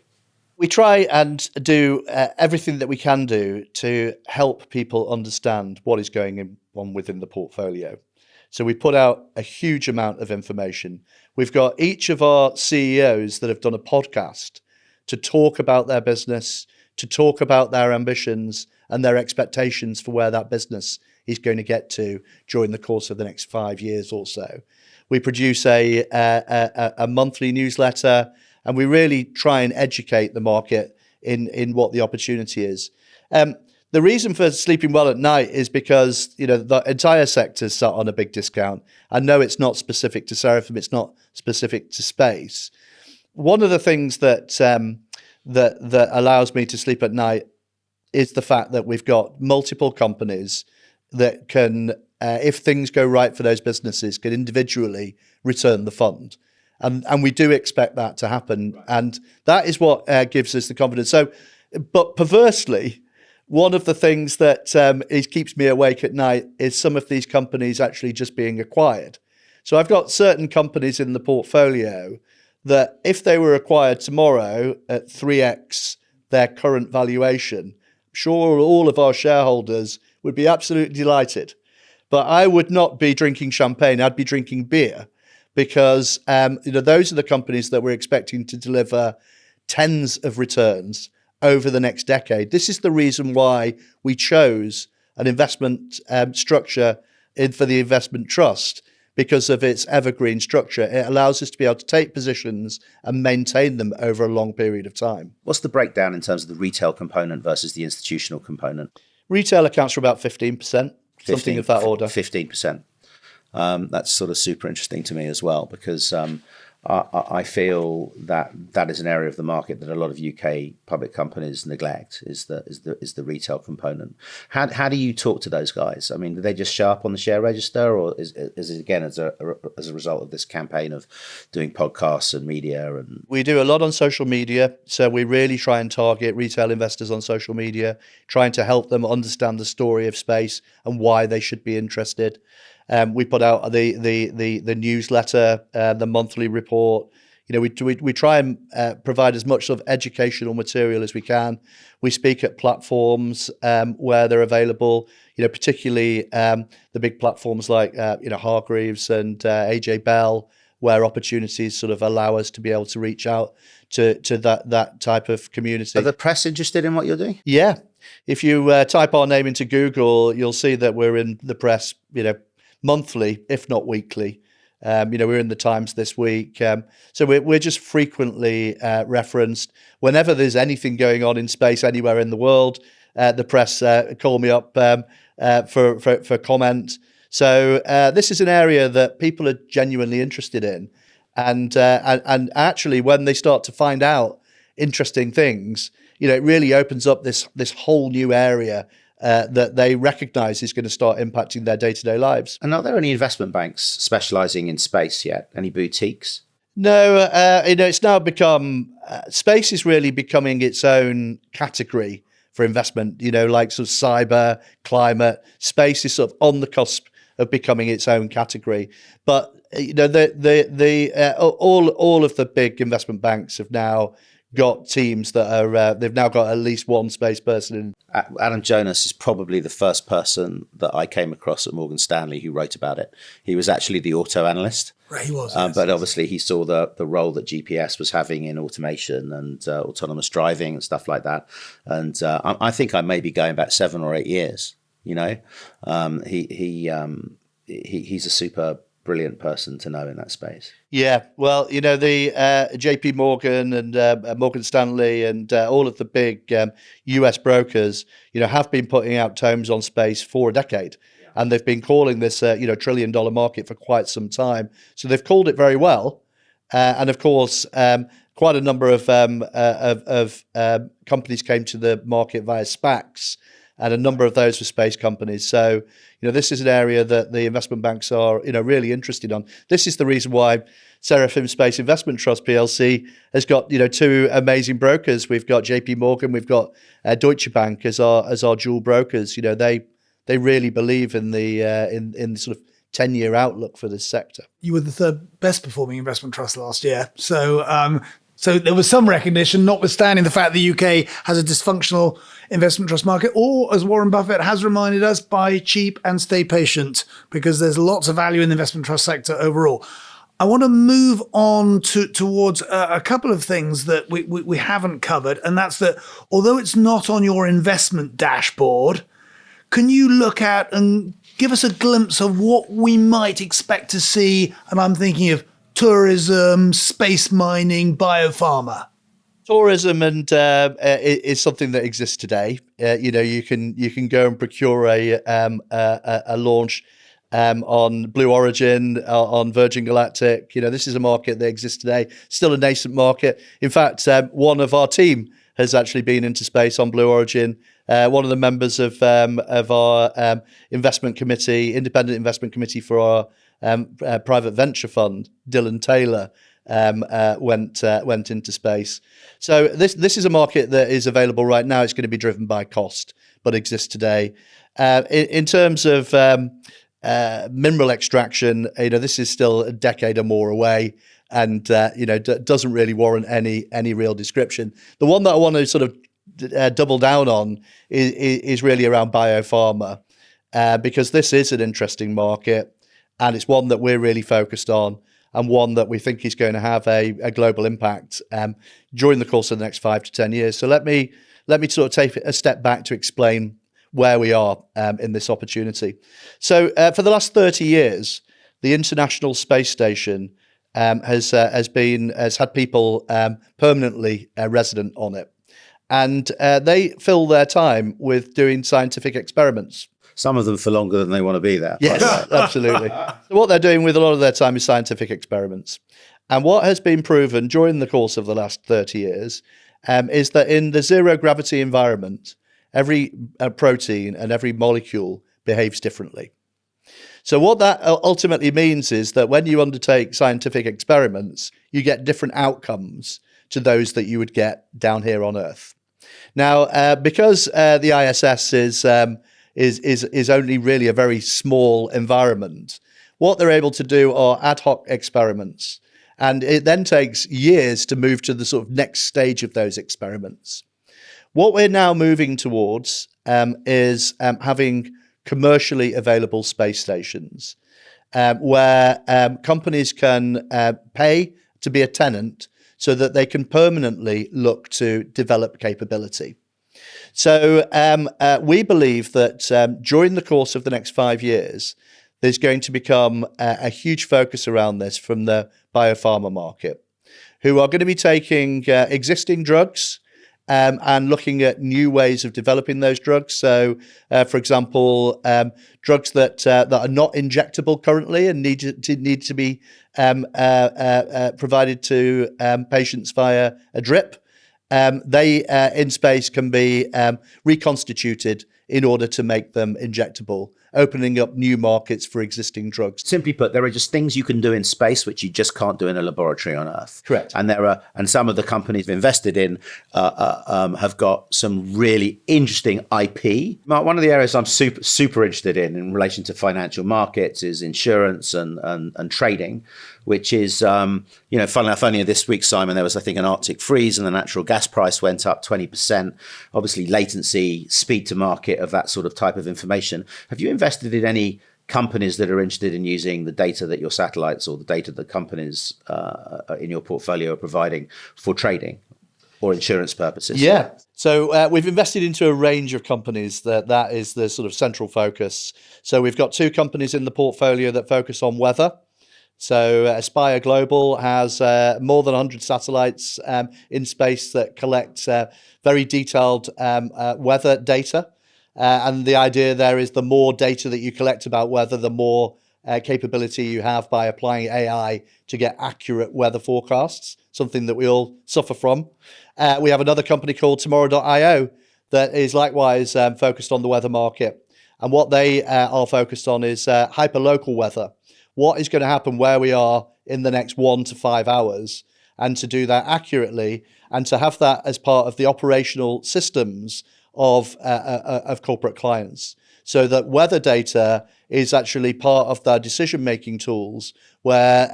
We try and do everything that we can do to help people understand what is going on within the portfolio. So we put out a huge amount of information. We've got each of our CEOs that have done a podcast to talk about their business, to talk about their ambitions and their expectations for where that business is going to get to during the course of the next 5 years or so. We produce a monthly newsletter, and we really try and educate the market in what the opportunity is. The reason for sleeping well at night is because the entire sector is sat on a big discount. I know it's not specific to Seraphim, it's not specific to space. One of the things that allows me to sleep at night is the fact that we've got multiple companies that can, if things go right for those businesses, can individually return the fund. And we do expect that to happen. Right. And that is what gives us the confidence. So, but perversely, one of the things that keeps me awake at night is some of these companies actually just being acquired. So I've got certain companies in the portfolio that if they were acquired tomorrow at 3x their current valuation, I'm sure all of our shareholders would be absolutely delighted. But I would not be drinking champagne, I'd be drinking beer, because those are the companies that we're expecting to deliver tens of returns over the next decade. This is the reason why we chose an investment structure for the investment trust, because of its evergreen structure. It allows us to be able to take positions and maintain them over a long period of time. What's the breakdown in terms of the retail component versus the institutional component? Retail accounts for about 15%, something of that order. 15%. That's sort of super interesting to me as well, because I feel that is an area of the market that a lot of UK public companies neglect, is the retail component. How do you talk to those guys? I mean, do they just show up on the share register, or is it again as a result of this campaign of doing podcasts and media? And we do a lot on social media, so we really try and target retail investors on social media, trying to help them understand the story of space and why they should be interested. We put out the newsletter, the monthly report. We try and provide as much sort of educational material as we can. We speak at platforms where they're available. Particularly the big platforms like Hargreaves and AJ Bell, where opportunities sort of allow us to be able to reach out to that type of community. Are the press interested in what you're doing? Yeah, if you type our name into Google, you'll see that we're in the press. Monthly, if not weekly. We're in the Times this week. So we're just frequently referenced. Whenever there's anything going on in space anywhere in the world, the press call me up for comment. So this is an area that people are genuinely interested in. And actually, when they start to find out interesting things, it really opens up this whole new area that they recognize is going to start impacting their day-to-day lives. And are there any investment banks specializing in space yet? Any boutiques? No, it's now become, space is really becoming its own category for investment, like sort of cyber, climate. Space is sort of on the cusp of becoming its own category. But all of the big investment banks have now got teams that are they've now got at least one space person in. Adam Jonas is probably the first person that I came across at Morgan Stanley who wrote about it. He was actually the auto analyst. Right, he was. But obviously he saw the role that GPS was having in automation and autonomous driving and stuff like that. And I think I may be going back 7 or 8 years. He's a super brilliant person to know in that space. Yeah, well, the JP Morgan and Morgan Stanley and all of the big US brokers, have been putting out tomes on space for a decade. Yeah. And they've been calling this, $1 trillion market for quite some time. So they've called it very well. And of course, quite a number of companies came to the market via SPACs, and a number of those were space companies. So, this is an area that the investment banks are, really interested on. This is the reason why Seraphim Space Investment Trust PLC has got, 2 amazing brokers. We've got JP Morgan, we've got Deutsche Bank as our dual brokers. They really believe in the in sort of 10-year outlook for this sector. You were the 3rd best performing investment trust last year. So there was some recognition, notwithstanding the fact the UK has a dysfunctional investment trust market, or, as Warren Buffett has reminded us, buy cheap and stay patient, because there's lots of value in the investment trust sector overall. I want to move on towards a couple of things that we haven't covered, and that's that although it's not on your investment dashboard, can you look at and give us a glimpse of what we might expect to see? And I'm thinking of tourism, space mining, biopharma. Tourism and is something that exists today. You can go and procure a launch on Blue Origin, on Virgin Galactic. This is a market that exists today, still a nascent market. In fact, one of our team has actually been into space on Blue Origin. One of the members of our investment committee, independent investment committee for our private venture fund, Dylan Taylor, went into space. So this is a market that is available right now. It's going to be driven by cost, but exists today. In terms of mineral extraction, this is still a decade or more away, and doesn't really warrant any real description. The one that I want to sort of double down on is really around biopharma, because this is an interesting market. And it's one that we're really focused on, and one that we think is going to have a global impact during the course of the next 5 to 10 years. So let me sort of take a step back to explain where we are in this opportunity. So for the last 30 years, the International Space Station has had people permanently resident on it, and they fill their time with doing scientific experiments. Some of them for longer than they want to be there. Yes, absolutely. So what they're doing with a lot of their time is scientific experiments. And what has been proven during the course of the last 30 years is that in the zero gravity environment, every protein and every molecule behaves differently. So what that ultimately means is that when you undertake scientific experiments, you get different outcomes to those that you would get down here on Earth. Now, because the ISS is only really a very small environment, what they're able to do are ad hoc experiments. And it then takes years to move to the sort of next stage of those experiments. What we're now moving towards is having commercially available space stations where companies can pay to be a tenant so that they can permanently look to develop capability. So we believe that during the course of the next 5 years, there's going to become a huge focus around this from the biopharma market, who are going to be taking existing drugs and looking at new ways of developing those drugs. So, for example, drugs that are not injectable currently and need to be provided to patients via a drip. They in space can be reconstituted in order to make them injectable opening up new markets for existing drugs. Simply put, there are just things you can do in space which you just can't do in a laboratory on Earth. Correct. And some of the companies we've invested in have got some really interesting IP. Mark, one of the areas I'm super interested in relation to financial markets is insurance and trading, which is, funnily enough, only this week, Simon, there was, I think, an Arctic freeze and the natural gas price went up 20%. Obviously, latency, speed to market of that sort of type of information. Have you invested in any companies that are interested in using the data that your satellites or the data that companies in your portfolio are providing for trading or insurance purposes? Yeah. So we've invested into a range of companies that is the sort of central focus. So we've got 2 companies in the portfolio that focus on weather. So Aspire Global has more than 100 satellites in space that collect very detailed weather data. And the idea there is the more data that you collect about weather, the more capability you have by applying AI to get accurate weather forecasts, something that we all suffer from. We have another company called Tomorrow.io that is likewise focused on the weather market. And what they are focused on is hyperlocal weather. What is going to happen where we are in the next 1 to 5 hours, and to do that accurately and to have that as part of the operational systems of corporate clients, so that weather data is actually part of their decision-making tools, where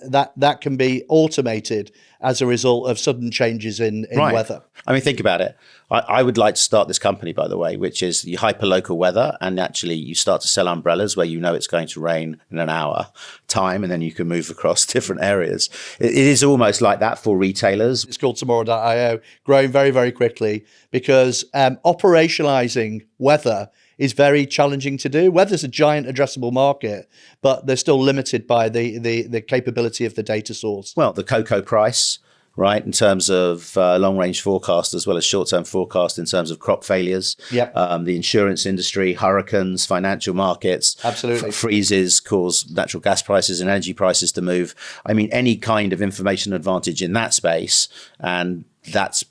that can be automated as a result of sudden changes in weather. I mean, think about it. I would like to start this company, by the way, which is the hyperlocal weather, and actually you start to sell umbrellas where you know it's going to rain in an hour time, and then you can move across different areas. It is almost like that for retailers. It's called Tomorrow.io, growing very, very quickly, because operationalizing weather is very challenging to do. Weather's a giant addressable market, but they're still limited by the capability of the data source. Well, the cocoa price, right, in terms of long-range forecast as well as short-term forecast in terms of crop failures. Yep. The insurance industry, hurricanes, financial markets. Absolutely. Freezes cause natural gas prices and energy prices to move. I mean, any kind of information advantage in that space, and that's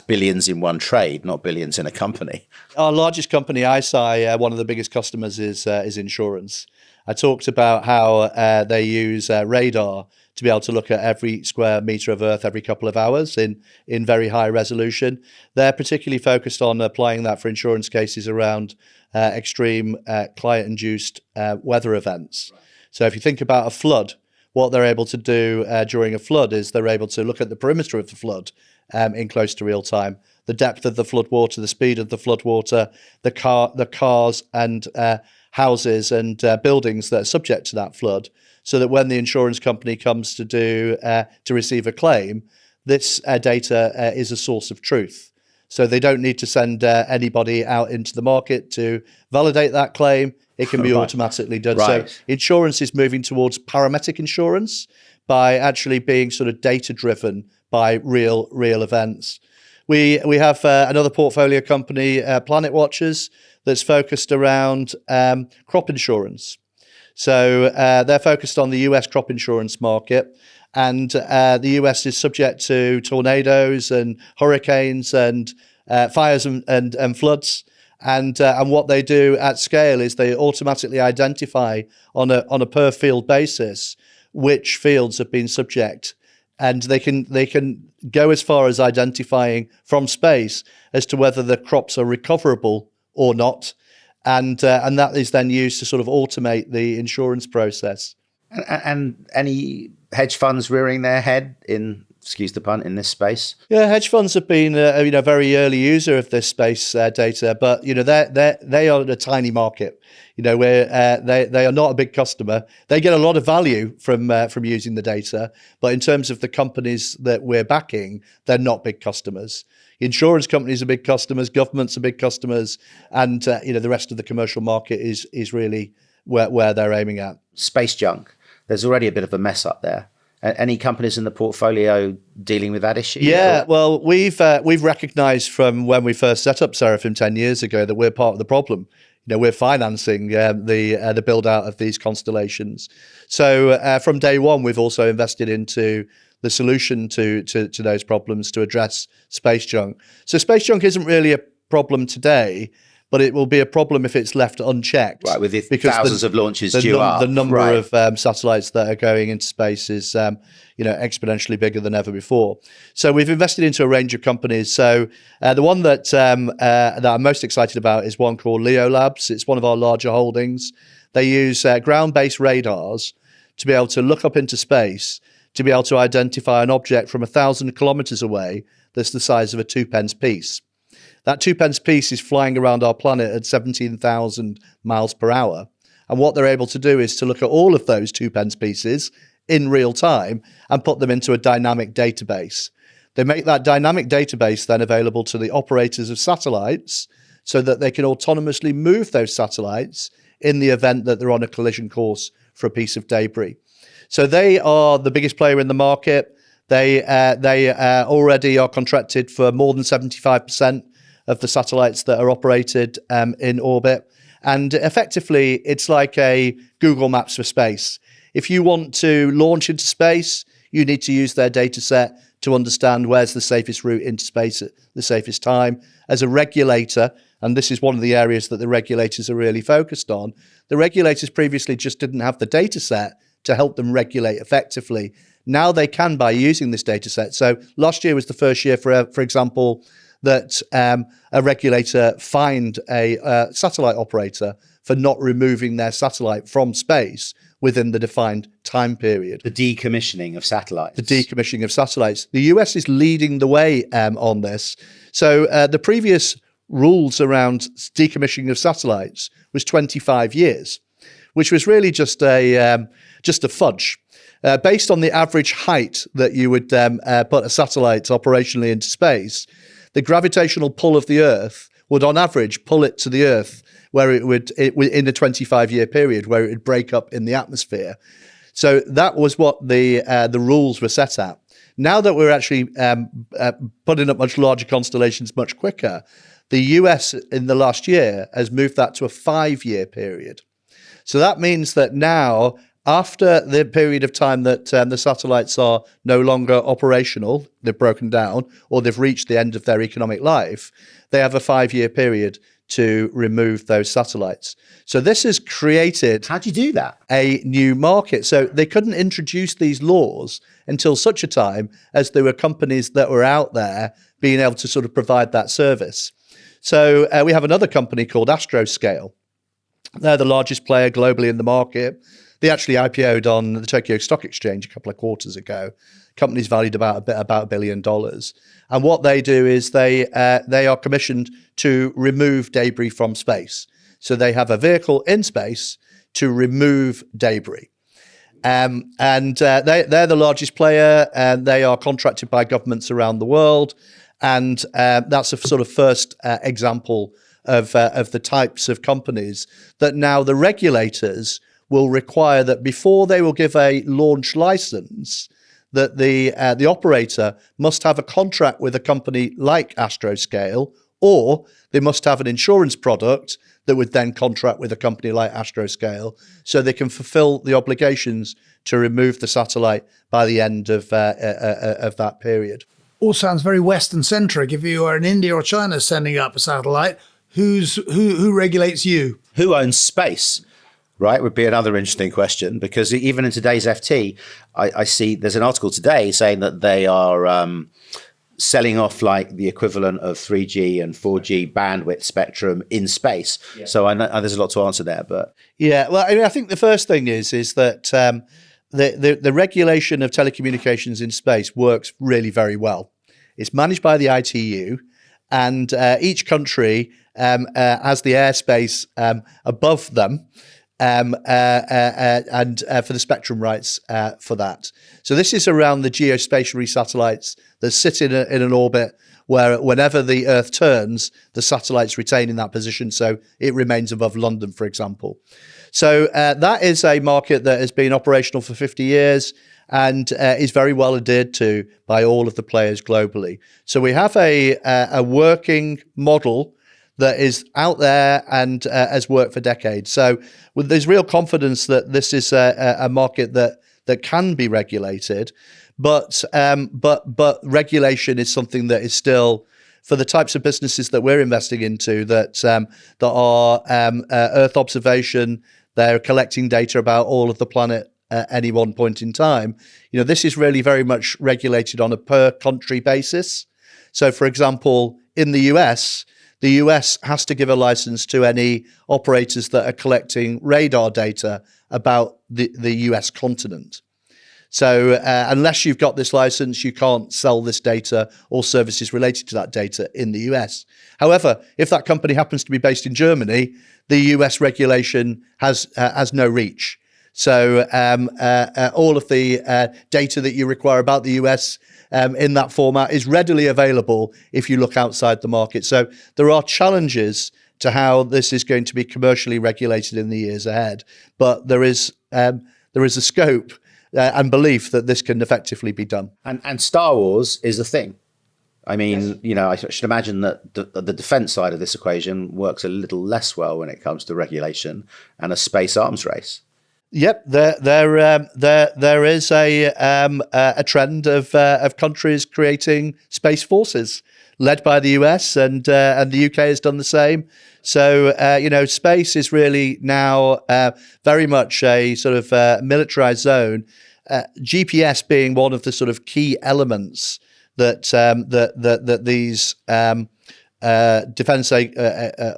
billions in one trade, not billions in a company. Our largest company, ISI, one of the biggest customers is insurance. I talked about how they use radar to be able to look at every square meter of Earth every couple of hours in very high resolution. They're particularly focused on applying that for insurance cases around extreme client-induced weather events. Right. So if you think about a flood, what they're able to do during a flood is they're able to look at the perimeter of the flood in close to real time, the depth of the flood water, the speed of the flood water, the cars and houses and buildings that are subject to that flood, so that when the insurance company comes to receive a claim, this data is a source of truth. So they don't need to send anybody out into the market to validate that claim. It can be automatically done. Right. So insurance is moving towards parametric insurance by actually being sort of data driven by real events. We have another portfolio company, Planet Watchers, that's focused around crop insurance. So they're focused on the US crop insurance market, and the US is subject to tornadoes and hurricanes and fires and floods. And what they do at scale is they automatically identify on a per field basis which fields have been subject. And they can go as far as identifying from space as to whether the crops are recoverable or not, and that is then used to sort of automate the insurance process. And any hedge funds rearing their head in, excuse the pun, in this space? Yeah, hedge funds have been a very early user of this space data, but they are a tiny market. Where they are not a big customer. They get a lot of value from using the data, but in terms of the companies that we're backing, they're not big customers. Insurance companies are big customers, governments are big customers, and the rest of the commercial market is really where they're aiming at. Space junk. There's already a bit of a mess up there. Any companies in the portfolio dealing with that issue? Yeah, well, we've recognised from when we first set up Seraphim 10 years ago that we're part of the problem. We're financing the build out of these constellations. So from day one, we've also invested into the solution to those problems to address space junk. So space junk isn't really a problem today, but it will be a problem if it's left unchecked. Right, with the thousands of launches due up. The number of satellites that are going into space is exponentially bigger than ever before. So we've invested into a range of companies. So the one that I'm most excited about is one called Leo Labs. It's one of our larger holdings. They use ground-based radars to be able to look up into space, to be able to identify an object from 1,000 kilometers away that's the size of a 2p piece. That 2p piece is flying around our planet at 17,000 miles per hour. And what they're able to do is to look at all of those 2p pieces in real time and put them into a dynamic database. They make that dynamic database then available to the operators of satellites so that they can autonomously move those satellites in the event that they're on a collision course for a piece of debris. So they are the biggest player in the market. They already are contracted for more than 75% of the satellites that are operated in orbit. And effectively, it's like a Google Maps for space. If you want to launch into space, you need to use their data set to understand where's the safest route into space at the safest time. As a regulator, and this is one of the areas that the regulators are really focused on, the regulators previously just didn't have the data set to help them regulate effectively. Now they can by using this data set. So last year was the first year, for example, that a regulator fined a satellite operator for not removing their satellite from space within the defined time period. The decommissioning of satellites. The decommissioning of satellites. The US is leading the way on this. So the previous rules around decommissioning of satellites was 25 years, which was really just a fudge. Based on the average height that you would put a satellite operationally into space, the gravitational pull of the Earth would, on average, pull it to the Earth, where it would in a 25-year period, where it would break up in the atmosphere. So that was what the rules were set at. Now that we're actually putting up much larger constellations much quicker, the US in the last year has moved that to a 5-year period. So that means that now, after the period of time that the satellites are no longer operational, they've broken down, or they've reached the end of their economic life, they have a 5-year period to remove those satellites. So this has created... How do you do that? ...a new market. So they couldn't introduce these laws until such a time as there were companies that were out there being able to sort of provide that service. So we have another company called Astroscale. They're the largest player globally in the market. They actually IPO'd on the Tokyo Stock Exchange a couple of quarters ago. Company's valued about $1 billion. And what they do is they are commissioned to remove debris from space. So they have a vehicle in space to remove debris. They're the largest player, and they are contracted by governments around the world. And that's a sort of first example of the types of companies that now the regulators will require that before they will give a launch license, that the operator must have a contract with a company like Astroscale, or they must have an insurance product that would then contract with a company like Astroscale, so they can fulfill the obligations to remove the satellite by the end of that period. All sounds very Western-centric. If you are in India or China sending up a satellite, who regulates you? Who owns space? Right, would be another interesting question, because even in today's FT, I see there's an article today saying that they are selling off like the equivalent of 3G and 4G bandwidth spectrum in space. Yeah. So I know there's a lot to answer there, but yeah, well, I mean, I think the first thing is that the regulation of telecommunications in space works really very well. It's managed by the ITU, and each country has the airspace above them. And for the spectrum rights for that. So this is around the geospatial satellites that sit in an orbit where whenever the Earth turns, the satellites retain in that position, so it remains above London, for example. So that is a market that has been operational for 50 years and is very well adhered to by all of the players globally. So we have a working model that is out there and has worked for decades. So there's real confidence that this is a market that can be regulated, but regulation is something that is still for the types of businesses that we're investing into that are Earth observation, they're collecting data about all of the planet at any one point in time. This is really very much regulated on a per country basis. So, for example, in the US has to give a license to any operators that are collecting radar data about the US continent. So unless you've got this license, you can't sell this data or services related to that data in the US. However, if that company happens to be based in Germany, the US regulation has no reach. So all of the data that you require about the US in that format is readily available if you look outside the market. So there are challenges to how this is going to be commercially regulated in the years ahead, but there is a scope and belief that this can effectively be done. And Star Wars is a thing. I mean, yes. I should imagine that the defense side of this equation works a little less well when it comes to regulation and a space arms race. Yep, there is a trend of countries creating space forces led by the US, and the UK has done the same. So space is really now very much a sort of militarized zone. GPS being one of the sort of key elements that these defense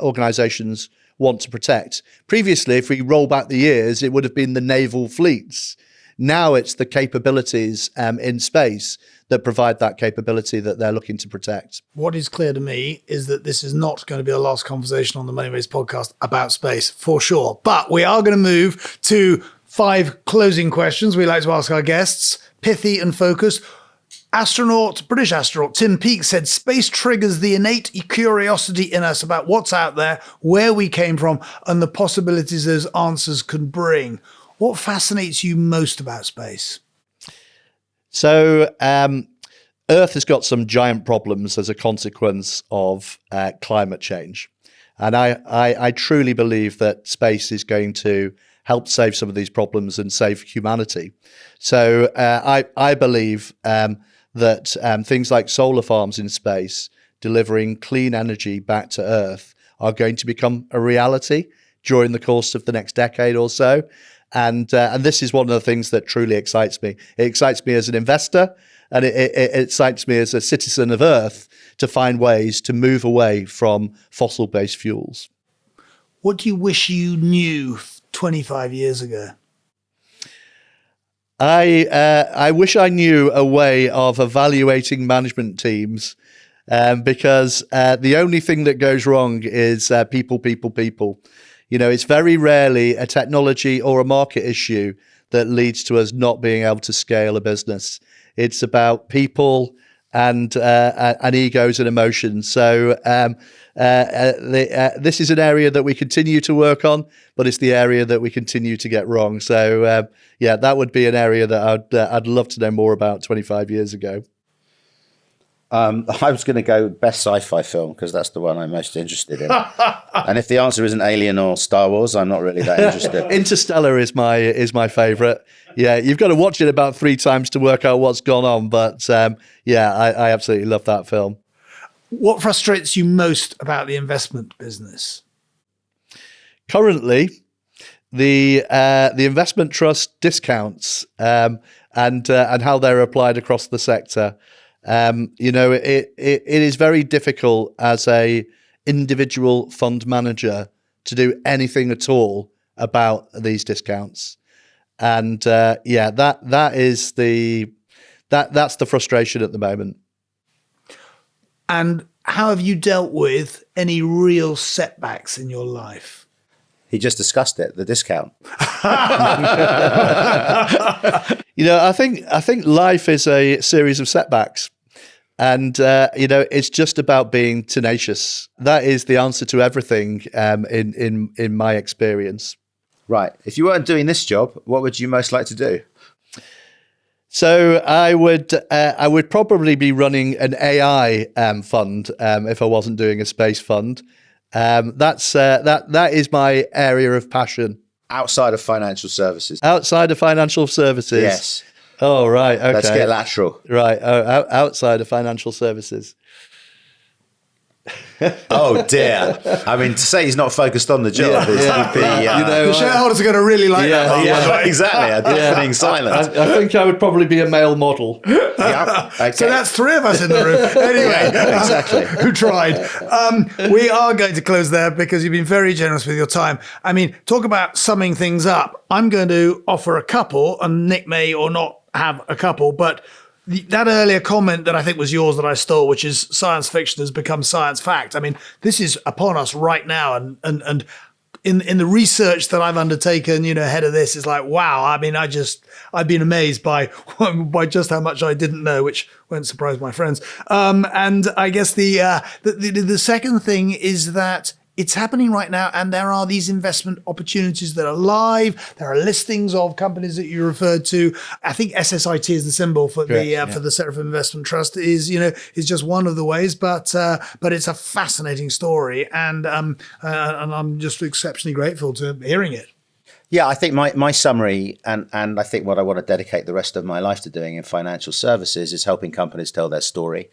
organizations want to protect. Previously, if we roll back the years, it would have been the naval fleets. Now it's the capabilities in space that provide that capability that they're looking to protect. What is clear to me is that this is not going to be the last conversation on the Money Race podcast about space, for sure. But we are going to move to 5 closing questions we like to ask our guests, pithy and focused. British astronaut Tim Peake said, space triggers the innate curiosity in us about what's out there, where we came from, and the possibilities those answers can bring. What fascinates you most about space? So Earth has got some giant problems as a consequence of climate change. And I truly believe that space is going to help save some of these problems and save humanity. So I believe that things like solar farms in space delivering clean energy back to Earth are going to become a reality during the course of the next decade or so. And this is one of the things that truly excites me. It excites me as an investor, and it excites me as a citizen of Earth to find ways to move away from fossil-based fuels. What do you wish you knew 25 years ago? I wish I knew a way of evaluating management teams, because the only thing that goes wrong is people. It's very rarely a technology or a market issue that leads to us not being able to scale a business. It's about people and egos and emotions. So this is an area that we continue to work on, but it's the area that we continue to get wrong. So that would be an area that I'd love to know more about 25 years ago. I was going to go best sci-fi film because that's the one I'm most interested in. And if the answer isn't Alien or Star Wars, I'm not really that interested. Interstellar is my favorite. Yeah, you've got to watch it about 3 times to work out what's gone on. But I absolutely love that film. What frustrates you most about the investment business? Currently, the investment trust discounts and how they're applied across the sector. It is very difficult as a individual fund manager to do anything at all about these discounts, and that's the frustration at the moment. And how have you dealt with any real setbacks in your life? He just discussed it, the discount. I think life is a series of setbacks. And, it's just about being tenacious. That is the answer to everything in my experience. Right. If you weren't doing this job, what would you most like to do? So I would probably be running an AI fund if I wasn't doing a space fund. That is my area of passion. Outside of financial services. Outside of financial services. Yes. Oh, right. Okay. Let's get lateral. Right. Outside of financial services. Oh dear! I mean, to say he's not focused on the job would be. The shareholders are going to really like that. Yeah, exactly. A deafening silence. I think I would probably be a male model. Yeah. Okay. So that's three of us in the room. Anyway, exactly. Who tried? We are going to close there because you've been very generous with your time. I mean, talk about summing things up. I'm going to offer a couple, and Nick may or not have a couple, but that earlier comment that I think was yours that I stole, which is science fiction has become science fact. I mean, this is upon us right now. And in the research that I've undertaken, ahead of this is like, wow. I mean, I've been amazed by just how much I didn't know, which won't surprise my friends. And I guess the second thing is that it's happening right now, and there are these investment opportunities that are live. There are listings of companies that you referred to. I think SSIT is the symbol for for the Seraphim Investment Trust. Is just one of the ways, but it's a fascinating story, and I'm just exceptionally grateful to hearing it. Yeah, I think my summary, and I think what I want to dedicate the rest of my life to doing in financial services is helping companies tell their story.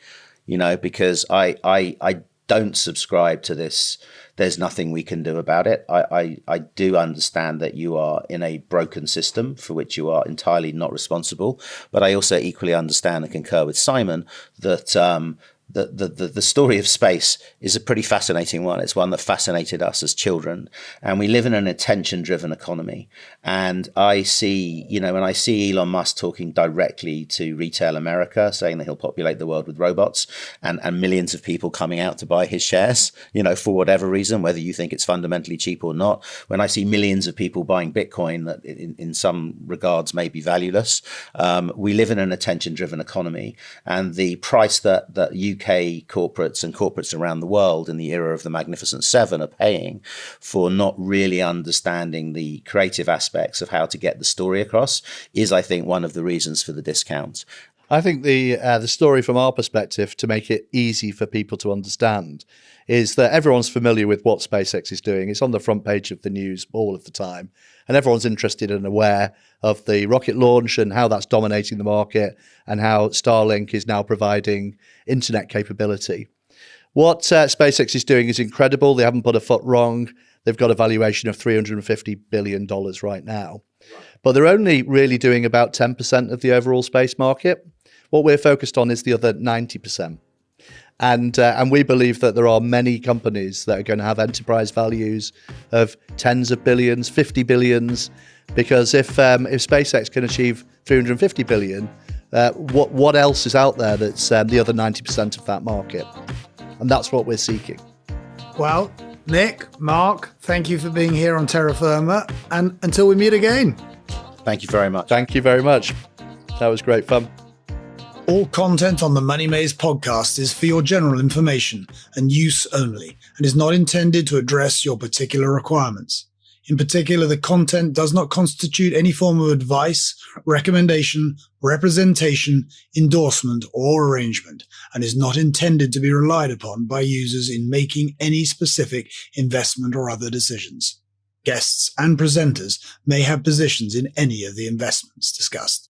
Because I don't subscribe to this. There's nothing we can do about it. I do understand that you are in a broken system for which you are entirely not responsible. But I also equally understand and concur with Simon that the story of space is a pretty fascinating one. It's one that fascinated us as children. And we live in an attention-driven economy. And I see, when I see Elon Musk talking directly to retail America, saying that he'll populate the world with robots and millions of people coming out to buy his shares, for whatever reason, whether you think it's fundamentally cheap or not. When I see millions of people buying Bitcoin that in some regards may be valueless, we live in an attention-driven economy. And the price that UK corporates and corporates around the world in the era of the Magnificent Seven are paying for not really understanding the creative aspects of how to get the story across is, I think, one of the reasons for the discount. I think the story from our perspective, to make it easy for people to understand, is that everyone's familiar with what SpaceX is doing. It's on the front page of the news all of the time. And everyone's interested and aware of the rocket launch and how that's dominating the market and how Starlink is now providing internet capability. What SpaceX is doing is incredible. They haven't put a foot wrong. They've got a valuation of $350 billion right now. But they're only really doing about 10% of the overall space market. What we're focused on is the other 90%. And we believe that there are many companies that are going to have enterprise values of tens of billions, 50 billions, because if SpaceX can achieve 350 billion, what else is out there that's the other 90% of that market? And that's what we're seeking. Well, Nick, Mark, thank you for being here on Terra Firma, and until we meet again. Thank you very much. Thank you very much. That was great fun. All content on the Money Maze podcast is for your general information and use only, and is not intended to address your particular requirements. In particular, the content does not constitute any form of advice, recommendation, representation, endorsement, or arrangement, and is not intended to be relied upon by users in making any specific investment or other decisions. Guests and presenters may have positions in any of the investments discussed.